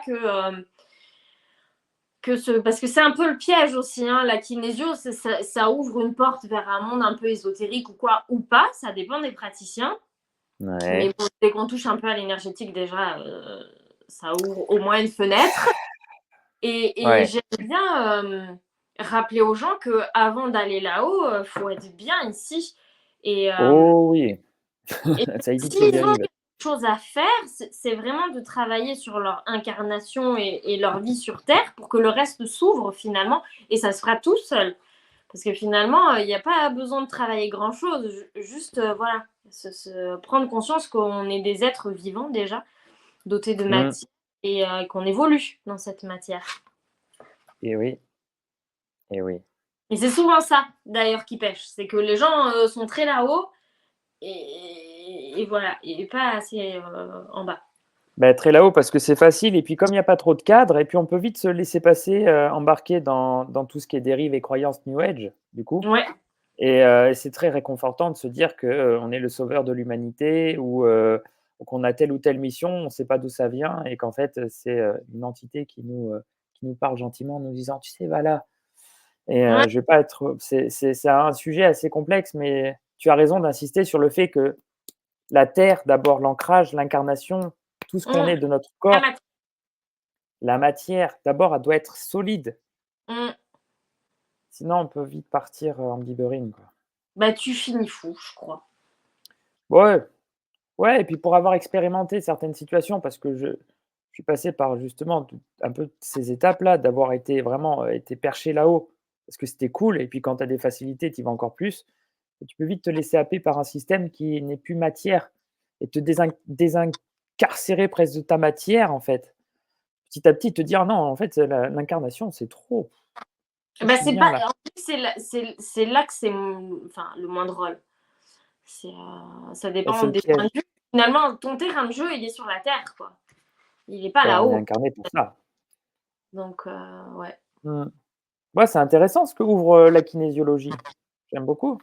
parce que c'est un peu le piège aussi, hein, la kinésio, ça ouvre une porte vers un monde un peu ésotérique ou quoi, ou pas, ça dépend des praticiens. Mais Ouais. bon, dès qu'on touche un peu à l'énergétique, déjà, ça ouvre au moins une fenêtre. Et Ouais. j'aime bien rappeler aux gens qu'avant d'aller là-haut, il faut être bien ici. Et, Oh oui, et ça évite le s'ils ont bien-vivre. quelque chose à faire, c'est vraiment de travailler sur leur incarnation et leur vie sur Terre pour que le reste s'ouvre finalement. Et ça se fera tout seul. Parce que finalement, il n'y a pas besoin de travailler grand-chose. Juste, voilà, prendre conscience qu'on est des êtres vivants déjà, dotés de Mmh. matière et qu'on évolue dans cette matière. Et oui, et oui. Et c'est souvent ça, d'ailleurs, qui pêche. C'est que les gens sont très là-haut et voilà, et pas assez en bas. Bah, très là-haut parce que c'est facile et puis comme il y a pas trop de cadre et puis on peut vite se laisser passer, embarquer dans tout ce qui est dérives et croyances new age, du coup. Ouais, Et c'est très réconfortant de se dire que, on est le sauveur de l'humanité ou qu'on a telle ou telle mission, on ne sait pas d'où ça vient et qu'en fait, c'est, une entité qui nous parle gentiment en nous disant: «Tu sais, va là». Et ouais, je vais pas être c'est un sujet assez complexe, mais tu as raison d'insister sur le fait que la terre, d'abord l'ancrage, l'incarnation, tout ce qu'on mmh, est de notre la corps, matière. la matière, d'abord, elle doit être solide. Mmh. Sinon, on peut vite partir, en biberine, quoi. Bah, tu finis fou, je crois. Ouais, ouais et puis pour avoir expérimenté certaines situations parce que je suis passé par justement tout un peu ces étapes-là, d'avoir été vraiment, été perché là-haut parce que c'était cool et puis quand tu as des facilités, tu y vas encore plus et tu peux vite te laisser happer par un système qui n'est plus matière et te désincarcérer presque de ta matière, en fait. Petit à petit, te dire: «Non, en fait, l'incarnation, c'est trop. Bah, Je suis c'est bien pas là». en fait, c'est là que c'est enfin, le moins drôle. Ça Bah, c'est dépend le des points piège. de vue. Finalement, ton terrain de jeu, il est sur la terre, quoi. Il est pas Bah, on est là-haut. incarné pour ça. Donc, ouais. Mmh. Ouais, c'est intéressant ce que ouvre, la kinésiologie. J'aime beaucoup.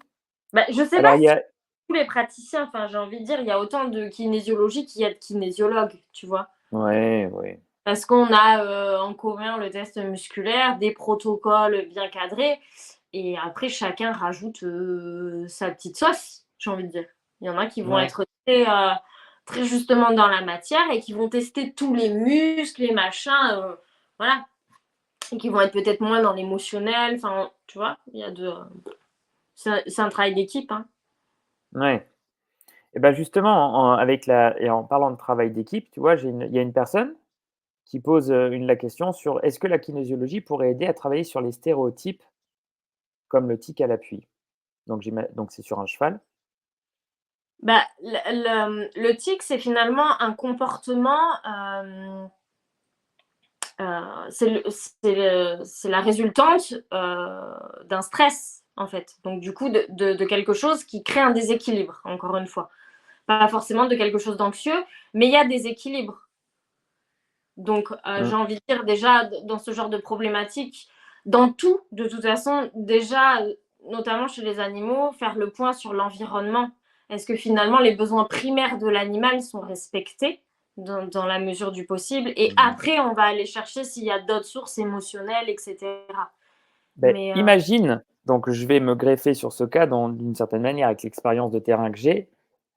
Bah, je sais pas Alors il y si a tous les praticiens, enfin, j'ai envie de dire, il y a autant de kinésiologie qu'il y a de kinésiologues, tu vois? Ouais, ouais. Parce qu'on a, en commun le test musculaire, des protocoles bien cadrés et après chacun rajoute, sa petite sauce, j'ai envie de dire. Il y en a qui vont Ouais. être très justement dans la matière et qui vont tester tous les muscles, les machins, voilà et qui vont être peut-être moins dans l'émotionnel, enfin, tu vois? Il y a de c'est un travail d'équipe, hein. Ouais. Et bah, justement, en parlant de travail d'équipe, tu vois, il y a une personne qui pose, la question sur: «Est-ce que la kinésiologie pourrait aider à travailler sur les stéréotypes comme le tic à l'appui?» Donc c'est sur un cheval. Bah, le tic, c'est finalement un comportement, c'est la résultante d'un stress, en fait. Donc, du coup, de quelque chose qui crée un déséquilibre, encore une fois. Pas forcément de quelque chose d'anxieux, mais il y a des équilibres. Donc, j'ai Mmh. envie de dire, déjà, dans ce genre de problématique, dans tout, de toute façon, déjà, notamment chez les animaux, faire le point sur l'environnement. Est-ce que finalement, les besoins primaires de l'animal sont respectés dans la mesure du possible? Et Mmh. après, on va aller chercher s'il y a d'autres sources émotionnelles, etc. Beh, Mais imagine, donc je vais me greffer sur ce cas d'une certaine manière avec l'expérience de terrain que j'ai.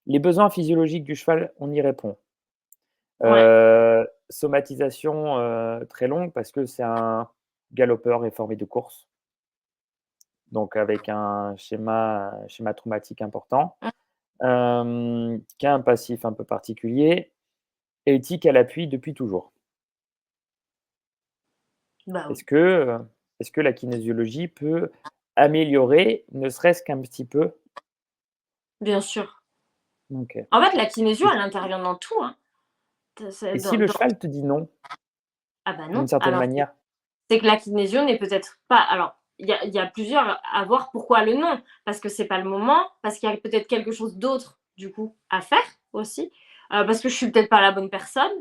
Les besoins physiologiques du cheval, on y répond. ouais, Somatisation, très longue parce que c'est un galopeur réformé de course, donc avec un schéma traumatique important, qui a un passif un peu particulier, éthique à l'appui depuis toujours. bah oui, Est-ce que, est-ce que la kinésiologie peut améliorer, ne serait-ce qu'un petit peu? bien sûr. OK. En fait, la kinésio, Et elle intervient dans tout, hein. et si le cheval te dit non, Ah bah d'une non. certaine Alors, manière? c'est que la kinésio n'est peut-être pas. Alors, il y a plusieurs à voir pourquoi le non. Parce que c'est pas le moment, parce qu'il y a peut-être quelque chose d'autre, du coup, à faire aussi. Parce que je suis peut-être pas la bonne personne.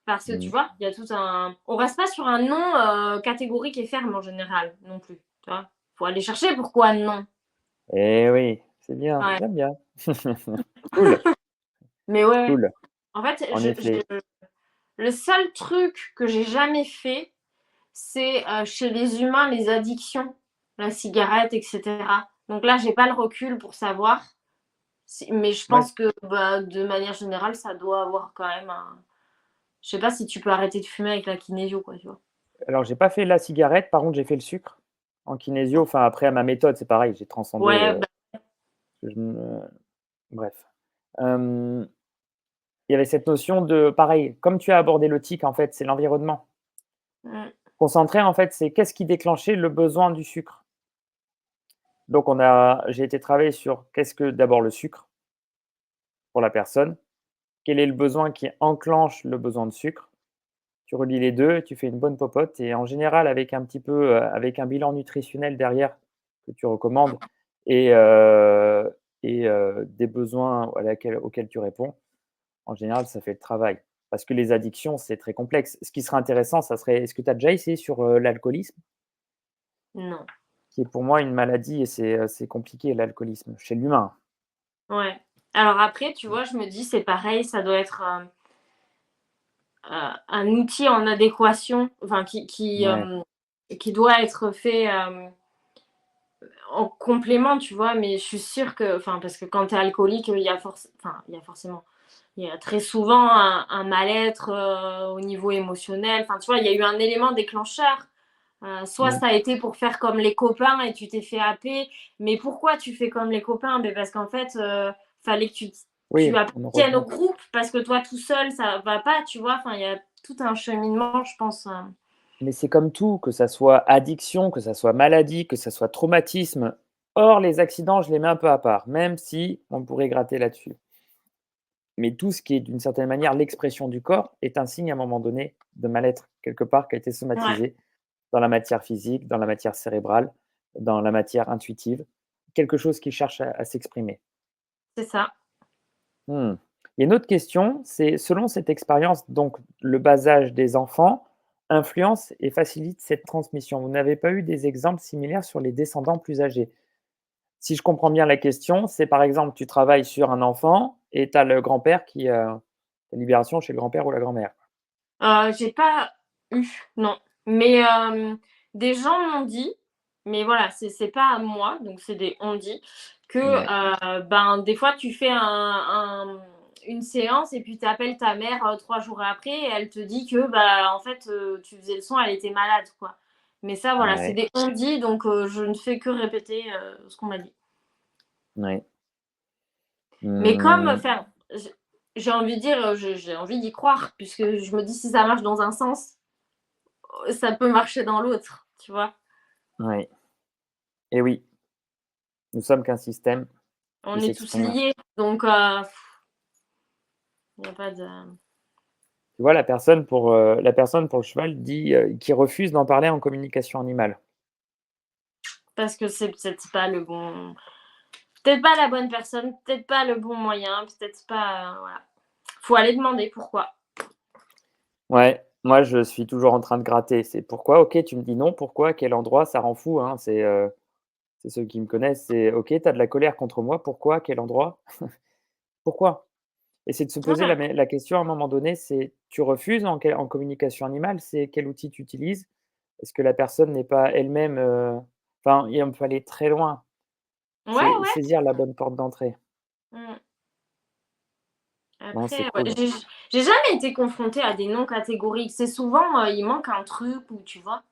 Parce que tu Mmh. vois, il y a tout un. On reste pas sur un non catégorique et ferme en général, non plus. Tu vois, faut aller chercher pourquoi non. Eh oui, c'est bien, Ouais. j'aime bien. Cool, Mais ouais, cool, en fait, en effet. le seul truc que j'ai jamais fait, c'est chez les humains les addictions, la cigarette, etc. Donc là, j'ai pas le recul pour savoir, mais je Ouais. pense que bah, de manière générale, ça doit avoir quand même un. Je sais pas si tu peux arrêter de fumer avec la kinésio, quoi, tu vois. Alors j'ai pas fait la cigarette, par contre j'ai fait le sucre en kinésio, enfin après à ma méthode, c'est pareil, j'ai transcendé, Ouais, bah, je me bref. Hem, il y avait cette notion de pareil, comme tu as abordé le tic en fait, c'est l'environnement. mm, Concentré en fait, c'est qu'est-ce qui déclenchait le besoin du sucre? Donc j'ai été travailler sur qu'est-ce que d'abord le sucre pour la personne? Quel est le besoin qui enclenche le besoin de sucre? Tu relis les 2, tu fais une bonne popote et en général avec un petit peu, avec un bilan nutritionnel derrière que tu recommandes et des besoins auxquels tu réponds, en général, ça fait le travail. Parce que les addictions, c'est très complexe. Ce qui serait intéressant, ça serait est-ce que tu as déjà essayé sur, l'alcoolisme? non. Qui est pour moi une maladie et c'est compliqué l'alcoolisme chez l'humain. Ouais. Alors après, tu vois, je me dis, c'est pareil, ça doit être un outil en adéquation, enfin, Ouais, qui doit être fait en complément, tu vois, mais je suis sûre que, enfin, parce que quand tu es alcoolique, il y a forcément, il y a très souvent un mal-être au niveau émotionnel. Enfin, tu vois, il y a eu un élément déclencheur. Soit mmh, ça a été pour faire comme les copains et tu t'es fait happer. Mais pourquoi tu fais comme les copains? Ben parce qu'en fait, fallait que tu oui, on en appartiennes au revient. groupe parce que toi tout seul, ça va pas, tu vois. Enfin, il y a tout un cheminement, je pense. Mais c'est comme tout, que ça soit addiction, que ça soit maladie, que ça soit traumatisme. Or, les accidents, je les mets un peu à part, même si on pourrait gratter là-dessus. Mais tout ce qui est d'une certaine manière l'expression du corps est un signe à un moment donné de mal-être, quelque part, qui a été Ouais, somatisé dans la matière physique, dans la matière cérébrale, dans la matière intuitive, quelque chose qui cherche à s'exprimer. c'est ça. Mmh. Il y a une autre question, c'est selon cette expérience, donc le bas âge des enfants influence et facilite cette transmission. Vous n'avez pas eu des exemples similaires sur les descendants plus âgés? Si je comprends bien la question, c'est par exemple, tu travailles sur un enfant et tu as le grand-père la libération chez le grand-père ou la grand-mère. J'ai pas eu, non. Mais des gens m'ont dit, mais voilà, c'est pas à moi, donc c'est des on dit, que, Ouais, ben, des fois tu fais une séance et puis tu appelles ta mère, 3 jours après et elle te dit que, bah, en fait, tu faisais le son, elle était malade, quoi. Mais ça, voilà, c'est ouais, des on dit, donc je ne fais que répéter, ce qu'on m'a dit. ouais. Mais comme, Mmh, enfin, j'ai envie de dire, j'ai envie d'y croire puisque je me dis: «Si ça marche dans un sens, ça peut marcher dans l'autre», tu vois? ouais et oui, nous sommes qu'un système qui On est tous s'exprime. liés, donc il y a pas de Tu vois, la personne pour le cheval dit, qui refuse d'en parler en communication animale. parce que c'est peut-être pas le bon peut-être pas la bonne personne, peut-être pas le bon moyen, peut-être pas, voilà. Faut aller demander pourquoi. Ouais, moi je suis toujours en train de gratter. C'est: «Pourquoi? OK, tu me dis non, pourquoi? Quel endroit?» Ça rend fou, hein. C'est ceux qui me connaissent, c'est: «OK, tu as de la colère contre moi, pourquoi? Quel endroit? Pourquoi?» Et c'est de se poser Ouais, la question à un moment donné, c'est: tu refuses en communication animale, c'est quel outil tu utilises? Est-ce que la personne n'est pas elle-même, enfin, il faut aller très loin. ouais, C'est ouais. saisir la bonne porte d'entrée. Mmh. Non, c'est Après, ouais, cool. j'ai jamais été confrontée à des noms catégoriques. C'est souvent, il manque un truc ou tu vois?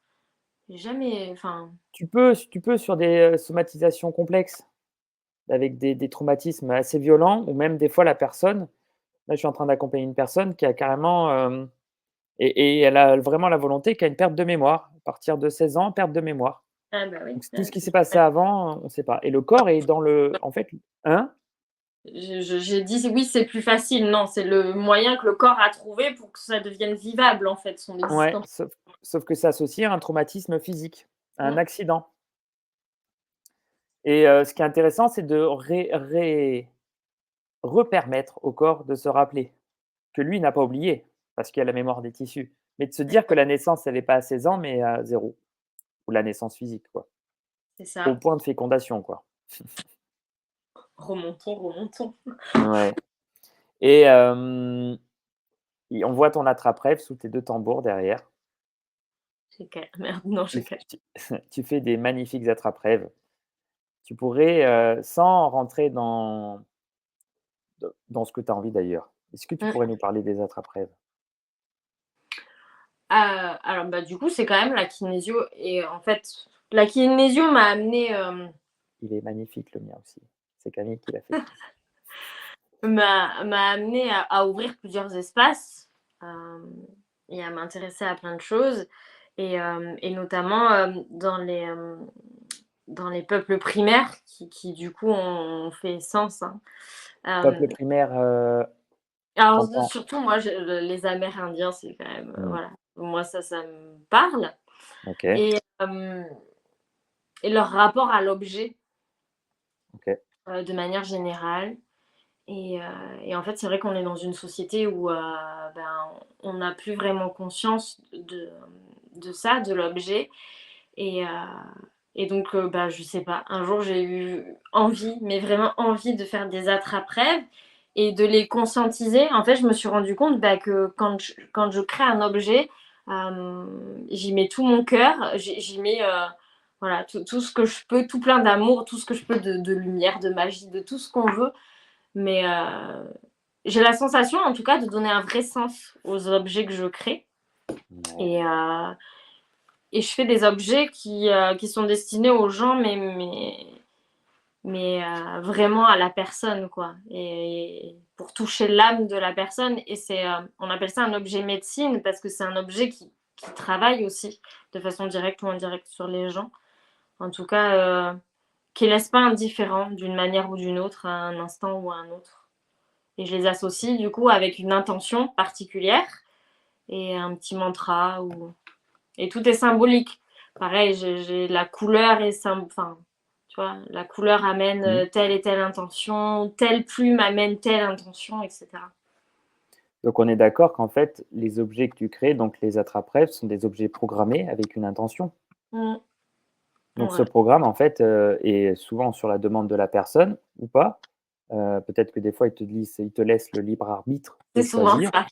J'ai jamais enfin Tu peux sur des, somatisations complexes, avec des traumatismes assez violents ou même des fois la personne là, je suis en train d'accompagner une personne qui a carrément, et elle a vraiment la volonté qui a une perte de mémoire. À partir de 16 ans, perte de mémoire. ah bah oui, Donc tout ce qui s'est passé c'est avant, on ne sait pas et le corps est dans le en fait hein? j'ai dit: «Oui, c'est plus facile». Non, c'est le moyen que le corps a trouvé pour que ça devienne vivable, en fait, son Ouais, existence. sauf que c'est associé à un traumatisme physique, à un Mmh. accident et ce qui est intéressant, c'est de repermettre au corps de se rappeler que lui n'a pas oublié, parce qu'il y a la mémoire des tissus, mais de se dire que la naissance, elle est pas à 16 ans, mais à 0 ou la naissance physique, quoi. C'est Au ça. point de fécondation, quoi. Remontons, remontons. Ouais et on voit ton attrape-rêve sous tes 2 tambours derrière. J'ai ca merde, non, Tu j'ai f ca tu tu fais des magnifiques attrape-rêves. Tu pourrais, sans rentrer dans ce que tu as envie d'ailleurs. Est-ce que tu mmh. pourrais nous parler des attrape-rêves? Alors, bah, du coup, c'est quand même la kinésio et en fait, la kinésio m'a amenée, Il est magnifique le mien aussi. C'est Camille qui l'a fait. m'a amenée à ouvrir plusieurs espaces, hem et à m'intéresser à plein de choses et notamment, dans les peuples primaires qui du coup ont fait sens, hein. Peuple Hem, primaire, alors j'entends surtout moi je les Amérindiens, c'est quand même, mmh, voilà, moi ça me parle OK, et hem et leur rapport à l'objet, OK. de manière générale et en fait, c'est vrai qu'on est dans une société où, ben, on n'a plus vraiment conscience de ça, de l'objet et heu et donc bah, je sais pas, un jour j'ai eu envie, mais vraiment envie de faire des attrape-rêves et de les conscientiser. En fait, je me suis rendu compte, bah, que quand je crée un objet, j'y mets tout mon cœur, j'y mets, voilà, tout ce que je peux, tout plein d'amour, tout ce que je peux de lumière, de magie, de tout ce qu'on veut mais j'ai la sensation, en tout cas, de donner un vrai sens aux objets que je crée Ouais. et heu et je fais des objets qui sont destinés aux gens, vraiment à la personne, quoi et pour toucher l'âme de la personne et c'est, on appelle ça un objet médecine parce que c'est un objet qui travaille aussi de façon directe ou indirecte sur les gens. En tout cas, qui laisse pas indifférent d'une manière ou d'une autre à un instant ou à un autre. Et je les associe du coup avec une intention particulière et un petit mantra ou et tout est symbolique. Pareil, j'ai la couleur et enfin, tu vois? La couleur amène, Mmh. telle et telle intention, telle plume amène telle intention et cetera. Donc on est d'accord qu'en fait, les objets que tu crées, donc les attrape-rêves, sont des objets programmés avec une intention? Mmh. Donc ce Ouais, programme, en fait, est souvent sur la demande de la personne ou pas. Peut-être que des fois, ils te laissent le libre arbitre de c'est souvent choisir. ça,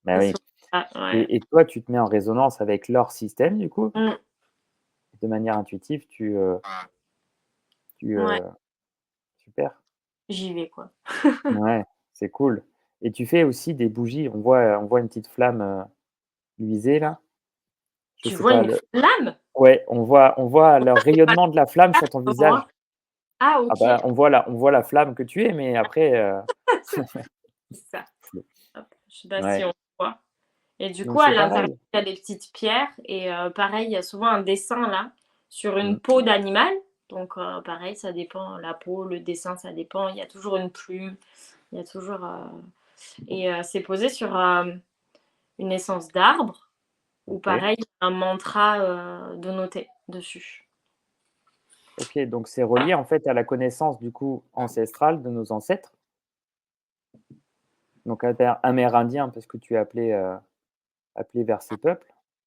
Bah c'est oui, souvent ça, ouais. et toi, tu te mets en résonance avec leur système, du coup. Mmh, De manière intuitive, tu, ouais, super. j'y vais, quoi. Ouais, c'est cool, et tu fais aussi des bougies. On voit une petite flamme, luiser là. Je Tu sais vois pas une le flamme? Ouais, on voit le Pas rayonnement de la flamme sur ton pour moi. visage. Ah Ah OK, bah, on voit la flamme que tu es, mais après, c'est ça. c'est Hop, je sais pas si ouais, on voit et du coup, donc à c'est l'intérieur, pareil. il y a des petites pierres et pareil, il y a souvent un dessin là, sur une Mmh, peau d'animal. Donc pareil, ça dépend, la peau, le dessin, ça dépend. Il y a toujours une plume, il y a toujours, et c'est posé sur, une essence d'arbre ou OK. pareil, un mantra, de noter dessus. OK, donc c'est relié en fait à la connaissance du coup ancestrale de nos ancêtres, donc amérindiens parce que tu es appelé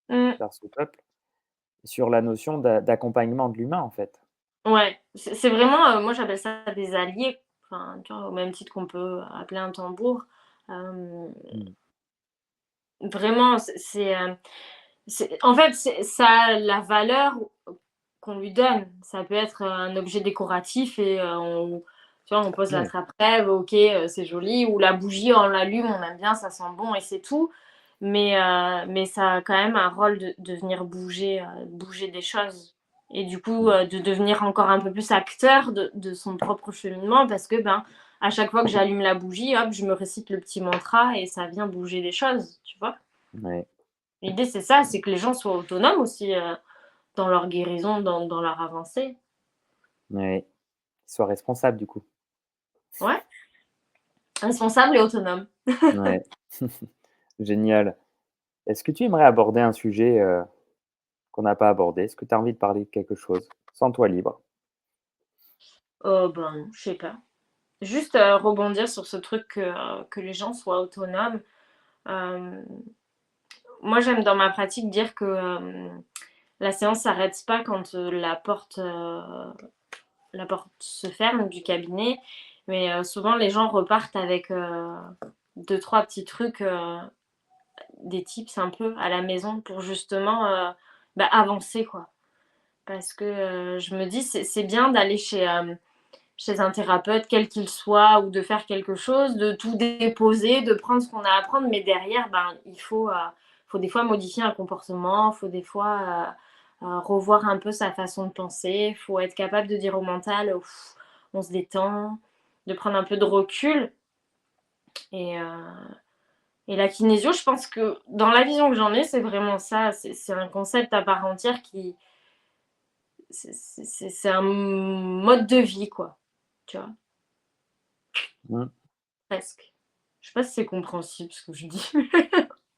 Mmh. vers ce peuple, sur la notion d'accompagnement de l'humain en fait. Ouais, c'est vraiment, moi j'appelle ça des alliés, enfin, tu vois? Au même titre qu'on peut appeler un tambour. Hem, Mmh. Vraiment, c'est en fait, ça a la valeur qu'on lui donne. Ça peut être un objet décoratif et tu vois, on pose la Ouais, trappe-rêve, OK, c'est joli ou la bougie, on l'allume, on aime bien, ça sent bon et c'est tout. Mais ça a quand même un rôle de venir bouger des choses et du coup, mmh, de devenir encore un peu plus acteur de son propre cheminement parce que, ben, à chaque fois que j'allume la bougie, hop, je me récite le petit mantra et ça vient bouger des choses, tu vois? ouais, L'idée, c'est ça, c'est que les gens soient autonomes aussi, dans leur guérison, dans leur avancée. ouais, qu'il soit responsable du coup. Ouais, responsable et autonome. Ouais, génial. Est-ce que tu aimerais aborder un sujet, qu'on n'a pas abordé? Est-ce que tu as envie de parler de quelque chose? Sens-toi libre. Ben, je sais pas. Juste, rebondir sur ce truc que les gens soient autonomes. Hem, Moi, j'aime dans ma pratique dire que, la séance s'arrête pas quand, la porte se ferme du cabinet, mais souvent les gens repartent avec, 2-3 petits trucs, des tips un peu à la maison pour justement, bah, avancer quoi. Parce que, je me dis c'est bien d'aller chez un thérapeute, quel qu'il soit, ou de faire quelque chose, de tout déposer, de prendre ce qu'on a à prendre, mais derrière, ben, faut des fois modifier un comportement, faut des fois, revoir un peu sa façon de penser, faut être capable de dire au mental: «Ouf, on se détend», de prendre un peu de recul et la kinésio, je pense que dans la vision que j'en ai, c'est vraiment ça, c'est un concept à part entière qui c'est un mode de vie, quoi, tu vois? Mmh. Presque. Je sais pas si c'est compréhensible ce que je dis.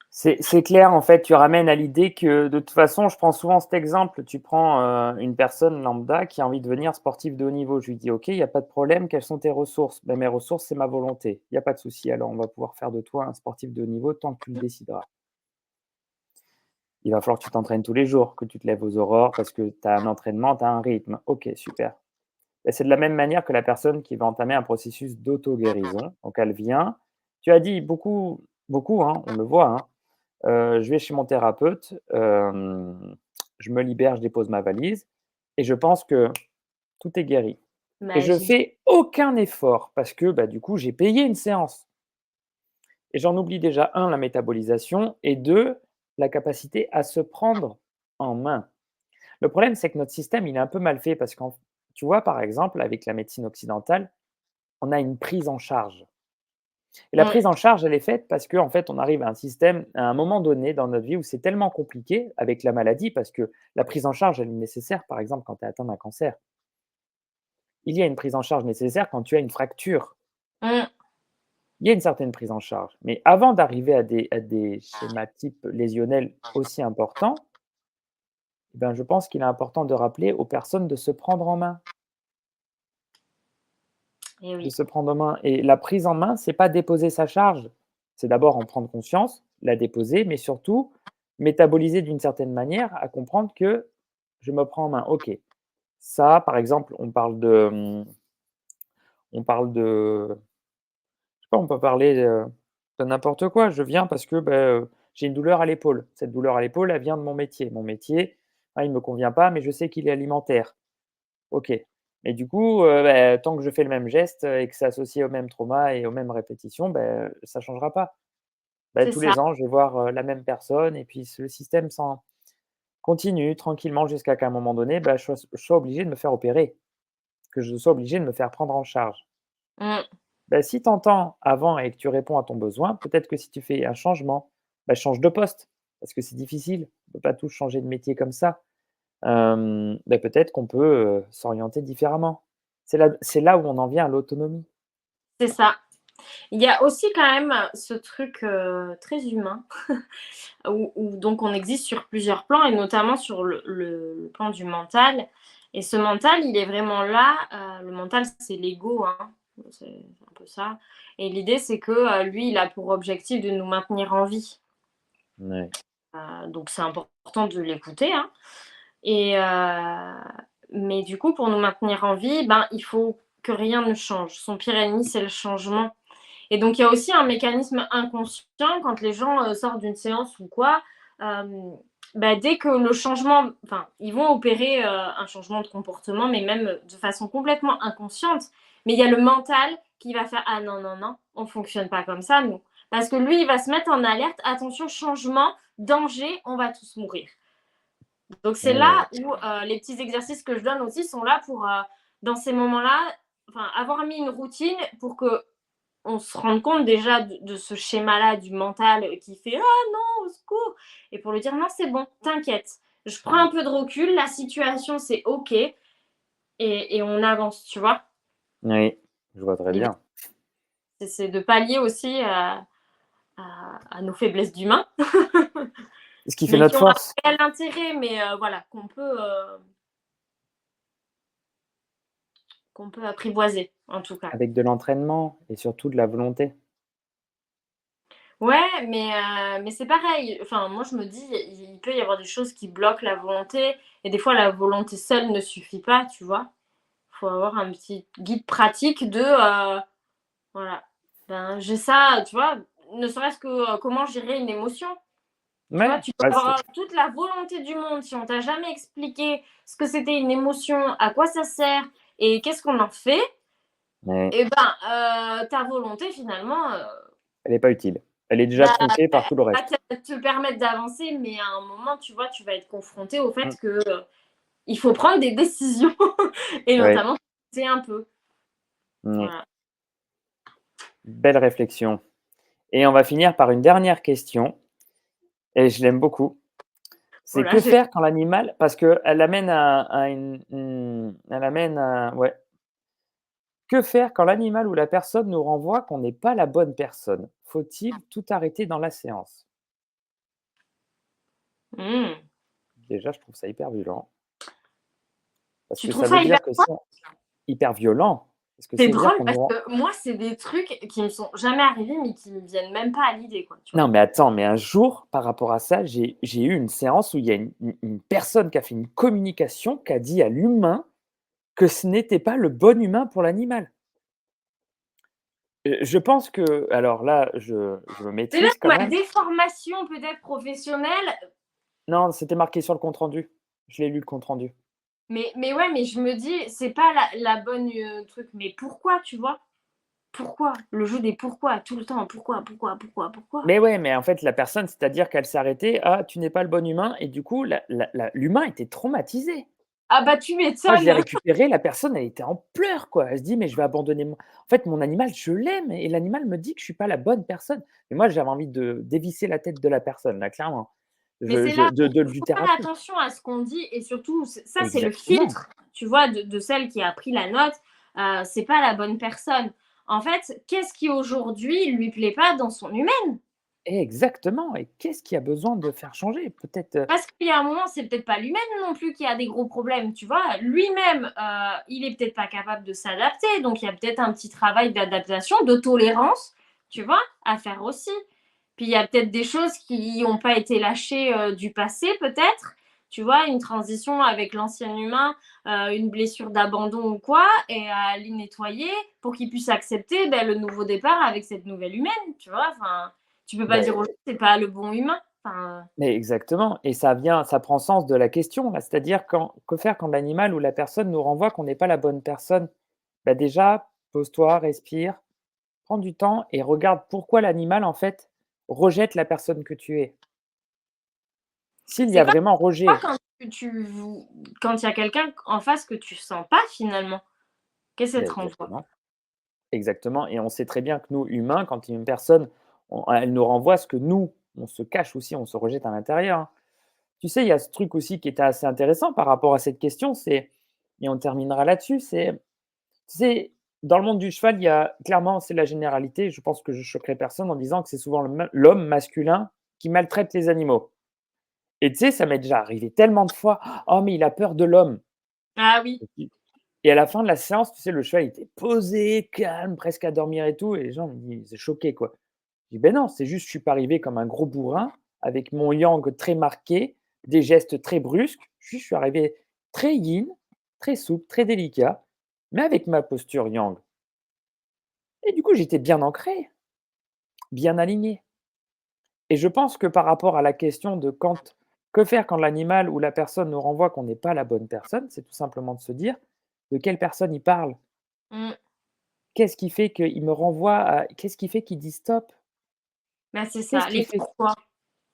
C'est clair, en fait, tu ramènes à l'idée que, de toute façon, je prends souvent cet exemple. Tu prends, une personne lambda qui a envie de devenir sportif de haut niveau. Je lui dis: «OK, il y a pas de problème, quelles sont tes ressources?» «Bah, mes ressources, c'est ma volonté». «Il y a pas de souci, alors on va pouvoir faire de toi un sportif de haut niveau tant que tu le décideras. Il va falloir que tu t'entraînes tous les jours, que tu te lèves aux aurores parce que tu as un entraînement, tu as un rythme». «OK, super». Et c'est de la même manière que la personne qui va entamer un processus d'auto-guérison. Donc elle vient, tu as dit beaucoup, hein, on le voit, hein. Je vais chez mon thérapeute, je me libère, je dépose ma valise et je pense que tout est guéri, et je Magie. fais aucun effort parce que, bah, du coup, j'ai payé une séance, et j'en oublie déjà un, la métabolisation, et 2, la capacité à se prendre en main. Le problème, c'est que notre système, il est un peu mal fait parce qu'en tu vois, par exemple, avec la médecine occidentale, on a une prise en charge. Et la Mmh. prise en charge, elle est faite parce qu'en fait, on arrive à un système, à un moment donné dans notre vie où c'est tellement compliqué avec la maladie, parce que la prise en charge, elle est nécessaire, par exemple, quand tu es atteint d'un cancer. Il y a une prise en charge nécessaire quand tu as une fracture. Mmh. Il y a une certaine prise en charge. Mais avant d'arriver à des schémas type lésionnels aussi importants, eh ben, je pense qu'il est important de rappeler aux personnes de se prendre en main. Et De oui. se prendre en main, et la prise en main, c'est pas déposer sa charge. C'est d'abord en prendre conscience, la déposer, mais surtout métaboliser d'une certaine manière, à comprendre que je me prends en main. OK, Ça, par exemple, on parle de je sais pas, on peut parler, de n'importe quoi. Je viens parce que, j'ai une douleur à l'épaule. Cette douleur à l'épaule, elle vient de mon métier. Mon métier, ah, il me convient pas, mais je sais qu'il est alimentaire. OK. Et du coup, tant que je fais le même geste, et que c'est associé au même trauma et aux mêmes répétitions, ça changera pas. C'est Tous ça. les ans, je vais voir, la même personne et puis le système continue tranquillement jusqu'à qu'à un moment donné, je sois obligé de me faire opérer, que je sois obligé de me faire prendre en charge. Mmh. Si tu entends avant et que tu réponds à ton besoin, peut-être que si tu fais un changement, change de poste, parce que c'est difficile. On peut pas tous changer de métier comme ça. Peut-être qu'on peut, s'orienter différemment. C'est là où on en vient à l'autonomie. C'est ça. Il y a aussi quand même ce truc, très humain où donc on existe sur plusieurs plans et notamment sur le plan du mental et ce mental, il est vraiment là, le mental, c'est l'ego, hein, c'est un peu ça et l'idée, c'est que, lui, il a pour objectif de nous maintenir en vie, Ouais, donc c'est important de l'écouter, hein et mais du coup, pour nous maintenir en vie, ben, il faut que rien ne change. Son pire ennemi, c'est le changement. Et donc, il y a aussi un mécanisme inconscient quand les gens sortent d'une séance ou quoi. euh, Dès que le changement, enfin, ils vont opérer un changement de comportement, mais même de façon complètement inconsciente. Mais il y a le mental qui va faire ah non, non, non, on ne fonctionne pas comme ça, nous. Parce que lui, il va se mettre en alerte attention, changement, danger, on va tous mourir. Donc, c'est ouais, là où les petits exercices que je donne aussi sont là pour, dans ces moments-là, enfin, avoir mis une routine pour que on se rende compte déjà de ce schéma-là du mental qui fait ah non, au secours. Et pour lui dire non, c'est bon, t'inquiète. Je prends un peu de recul, la situation c'est ok et on avance, tu vois. oui, je vois très L'idée, bien. c'est de pallier aussi à nos faiblesses d'humains, Ce qui fait mais qui notre ont un force, réel intérêt, mais voilà, qu'on peut apprivoiser, en tout cas. avec de l'entraînement et surtout de la volonté. Ouais, mais c'est pareil. Enfin, moi, je me dis, il peut y avoir des choses qui bloquent la volonté et des fois, la volonté seule ne suffit pas, tu vois? Faut avoir un petit guide pratique de, voilà, ben, j'ai ça, tu vois? Ne serait-ce que, comment gérer une émotion, tu vois? Ouais, Tu peux avoir toute la volonté du monde, si on t'a jamais expliqué ce que c'était une émotion, à quoi ça sert et qu'est-ce qu'on en fait ouais, et ben, ta volonté finalement, elle est pas utile. Elle est déjà bah, tronquée par tout le va reste. te permettre d'avancer, mais à un moment, tu vois, tu vas être confronté au Mmh, fait que, il faut prendre des décisions et ouais, notamment c'est un peu. oui, Voilà. belle réflexion et on va finir par une dernière question et je l'aime beaucoup. Oh C'est là, que j'ai faire quand l'animal parce qu'elle amène à elle amène à ouais. Que faire quand l'animal ou la personne nous renvoie qu'on n'est pas la bonne personne? Faut-il tout arrêter dans la séance? mmh. Déjà, je trouve ça hyper violent parce Tu que trouves ça veut ça hyper dire que si on hyper violent, parce que c'est ça veut dire drôle qu'on parce nous ren que moi, c'est des trucs qui me sont jamais arrivés, mais qui me viennent même pas à l'idée, quoi, tu vois? non, mais attends, mais un jour, par rapport à ça, j'ai eu une séance où il y a une personne qui a fait une communication, qui a dit à l'humain que ce n'était pas le bon humain pour l'animal. Je pense que alors là, je me C'est là maîtrise où quand ma même. déformation peut-être professionnelle, Non, c'était marqué sur le compte rendu. Je l'ai lu le compte rendu. mais ouais, mais je me dis: «C'est pas la bonne, truc», mais pourquoi, tu vois? Pourquoi? Le jeu des pourquoi, tout le temps, pourquoi, pourquoi, pourquoi, pourquoi? Mais ouais, mais en fait, la personne, c'est-à-dire qu'elle s'est arrêtée: «Ah, tu n'es pas le bon humain» et du coup, l'humain était traumatisé. Ah bah, tu Moi, je l'ai m'étonnes! récupéré, la personne, elle était en pleurs, quoi. Elle se dit: «Mais je vais abandonner mon en fait, mon animal, je l'aime et l'animal me dit que je suis pas la bonne personne». Mais moi, j'avais envie de dévisser la tête de la personne, là, clairement. Mais Je c'est là où de il du faut faire thérapie. attention à ce qu'on dit et surtout, ça, c'est le Exactement. filtre, tu vois, de celle qui a pris la note. C'est pas la bonne personne. En fait, qu'est-ce qui aujourd'hui lui plaît pas dans son humain? Exactement et qu'est-ce qui a besoin de faire changer? Peut-être, Parce qu'il y a un moment, c'est peut-être pas lui-même non plus qui a des gros problèmes, tu vois. Lui-même, il est peut-être pas capable de s'adapter, donc il y a peut-être un petit travail d'adaptation, de tolérance, tu vois, à faire aussi. Puis il y a peut-être des choses qui n'ont pas été lâchées du passé, peut-être. tu vois, une transition avec l'ancien humain, une blessure d'abandon ou quoi, et à aller nettoyer pour qu'il puisse accepter le nouveau départ avec cette nouvelle humaine, tu vois. Enfin, tu peux pas dire aux Beh, gens que c'est pas le bon humain. Enfin, mais exactement et ça prend sens de la question là, c'est-à-dire quand que faire quand l'animal ou la personne nous renvoie qu'on n'est pas la bonne personne? Bah, déjà, pose-toi, respire, prends du temps et regarde pourquoi l'animal, en fait, rejette la personne que tu es. S'il y c'est a quoi vraiment toi rejet, quand il y a quelqu'un en face que tu sens pas finalement? Qu'est-ce qu'elle beh, te renvoie? exactement, exactement et on sait très bien que nous, humains, quand une personne, elle nous renvoie ce que nous, on se cache aussi, on se rejette à l'intérieur, hein. Tu sais, il y a ce truc aussi qui était assez intéressant par rapport à cette question, c'est et on terminera là-dessus, c'est tu sais, dans le monde du cheval, il y a clairement, c'est la généralité, je pense que je choquerai personne en disant que c'est souvent l'homme masculin qui maltraite les animaux et tu sais, ça m'est déjà arrivé tellement de fois: «Oh mais il a peur de l'homme» Ah oui. et à la fin de la séance, tu sais, le cheval il était posé, calme, presque à dormir et tout et les gens ils étaient choqués, quoi. Je dis: «Beh non, c'est juste je suis pas arrivé comme un gros bourrin avec mon yang très marqué, des gestes très brusques. Je suis arrivé très yin, très souple, très délicat, mais avec ma posture yang» et du coup, j'étais bien ancré, bien aligné et je pense que par rapport à la question de quand que faire quand l'animal ou la personne nous renvoie qu'on n'est pas la bonne personne? C'est tout simplement de se dire: «De quelle personne il parle? Mmh. Qu'est-ce qui fait qu'il me renvoie à qu'est-ce qui fait qu'il dit stop? Bah, c'est Qu'est-ce ça, qui les fait?» pourquoi.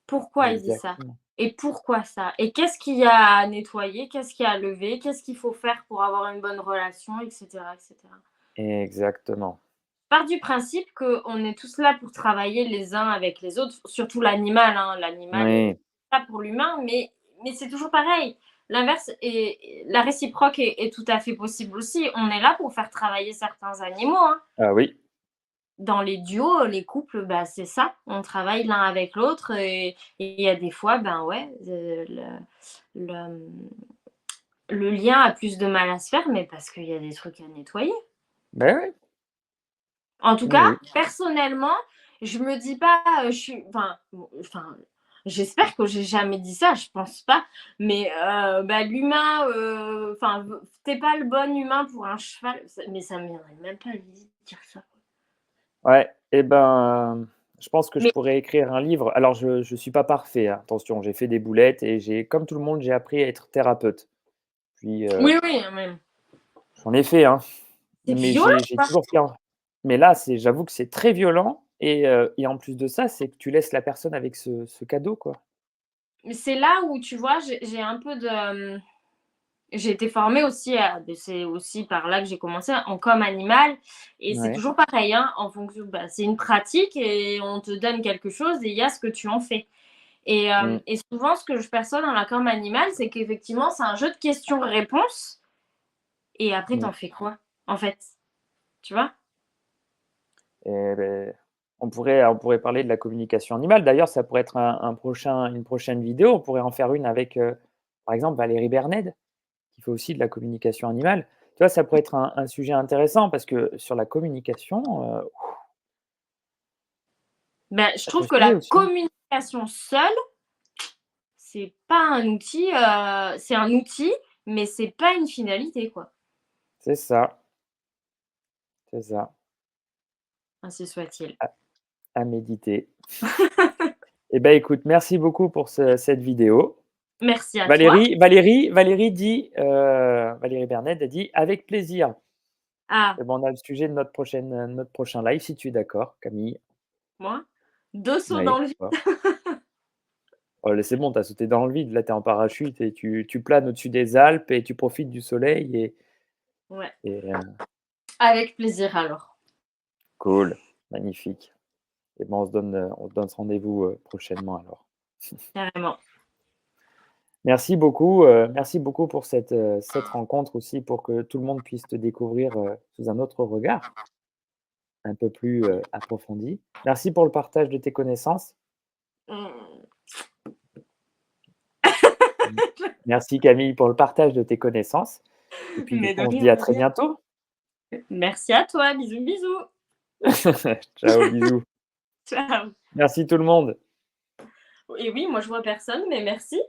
Pourquoi il dit ça? Exactement, Et pourquoi ça? Et qu'est-ce qu'il y a à nettoyer? Qu'est-ce qu'il y a à lever? Qu'est-ce qu'il faut faire pour avoir une bonne relation? Et cetera, et cetera. exactement. Je pars du principe qu'on est tous là pour travailler les uns avec les autres, surtout l'animal, hein. L'animal est Oui, là pour l'humain, mais c'est toujours pareil. L'inverse est la réciproque est tout à fait possible aussi. On est là pour faire travailler certains animaux, hein. ah oui, Dans les duos, les couples, bah, c'est ça, on travaille l'un avec l'autre et il y a des fois, ben, ouais, le, mmh, le lien a plus de mal à se faire, mais parce qu'il y a des trucs à nettoyer. ben oui, En tout oui, cas, oui. personnellement, je me dis pas, je suis enfin, j'espère que j'ai jamais dit ça, je pense pas, mais bah, l'humain, enfin, v pas le bon humain pour un cheval, mais ça me viendrait même pas à l'idée de dire ça. Ouais et ben, je pense que je Mais pourrais écrire un livre. Alors je suis pas parfait, hein, attention, j'ai fait des boulettes et j'ai comme tout le monde, j'ai appris à être thérapeute. Puis, oui, oui, mais j'en ai fait, hein, c'est mais violent, j'ai quoi. toujours fait un mais là, j'avoue que c'est très violent et en plus de ça, c'est que tu laisses la personne avec ce cadeau, quoi. Mais c'est là où tu vois, j'ai un peu de, j'ai été formée aussi c'est aussi par là que j'ai commencé en com animal et c'est Ouais, toujours pareil, hein, en fonction bah, c'est une pratique et on te donne quelque chose et il y a ce que tu en fais mmh et souvent ce que je perçois dans la com animal, c'est qu'effectivement, c'est un jeu de questions-réponses et après tu mh en fais quoi, en fait? Tu vois? et beh, on pourrait parler de la communication animale. D'ailleurs, ça pourrait être une prochaine vidéo. On pourrait en faire une avec, par exemple, Valérie Bernède. Qui fait aussi de la communication animale. Tu vois, ça pourrait être un sujet intéressant parce que sur la communication, Ben, je ça peut trouve que saouler la aussi, hein. communication seule, c'est pas un outil, c'est un outil, mais c'est pas une finalité, quoi. C'est ça, c'est ça, Ainsi soit-il. à à méditer. Eh ben, écoute, merci beaucoup pour cette vidéo. Merci à toi. Valérie dit, Valérie Bernède a dit: «Avec plaisir». Ah, Et ben, on a le sujet de notre prochain live si tu es d'accord, Camille. moi? 2 sauts Oui, dans le vide. pourquoi? Oh là, c'est bon, tu as sauté dans le vide, là, tu es en parachute et tu planes au-dessus des Alpes et tu profites du soleil Ouais, et avec plaisir alors, cool, magnifique. Et ben, on se donne ce rendez-vous, prochainement alors. carrément. Merci beaucoup pour cette rencontre aussi, pour que tout le monde puisse te découvrir, sous un autre regard, un peu plus, approfondi. Merci pour le partage de tes connaissances. Mmh. Mmh. Merci Camille pour le partage de tes connaissances et puis du Mais coup, de on se dit à très rien. bientôt. Merci à toi. Bisous, bisous. Ciao, bisous. Ciao. Merci tout le monde. Et oui, moi je vois personne, mais merci.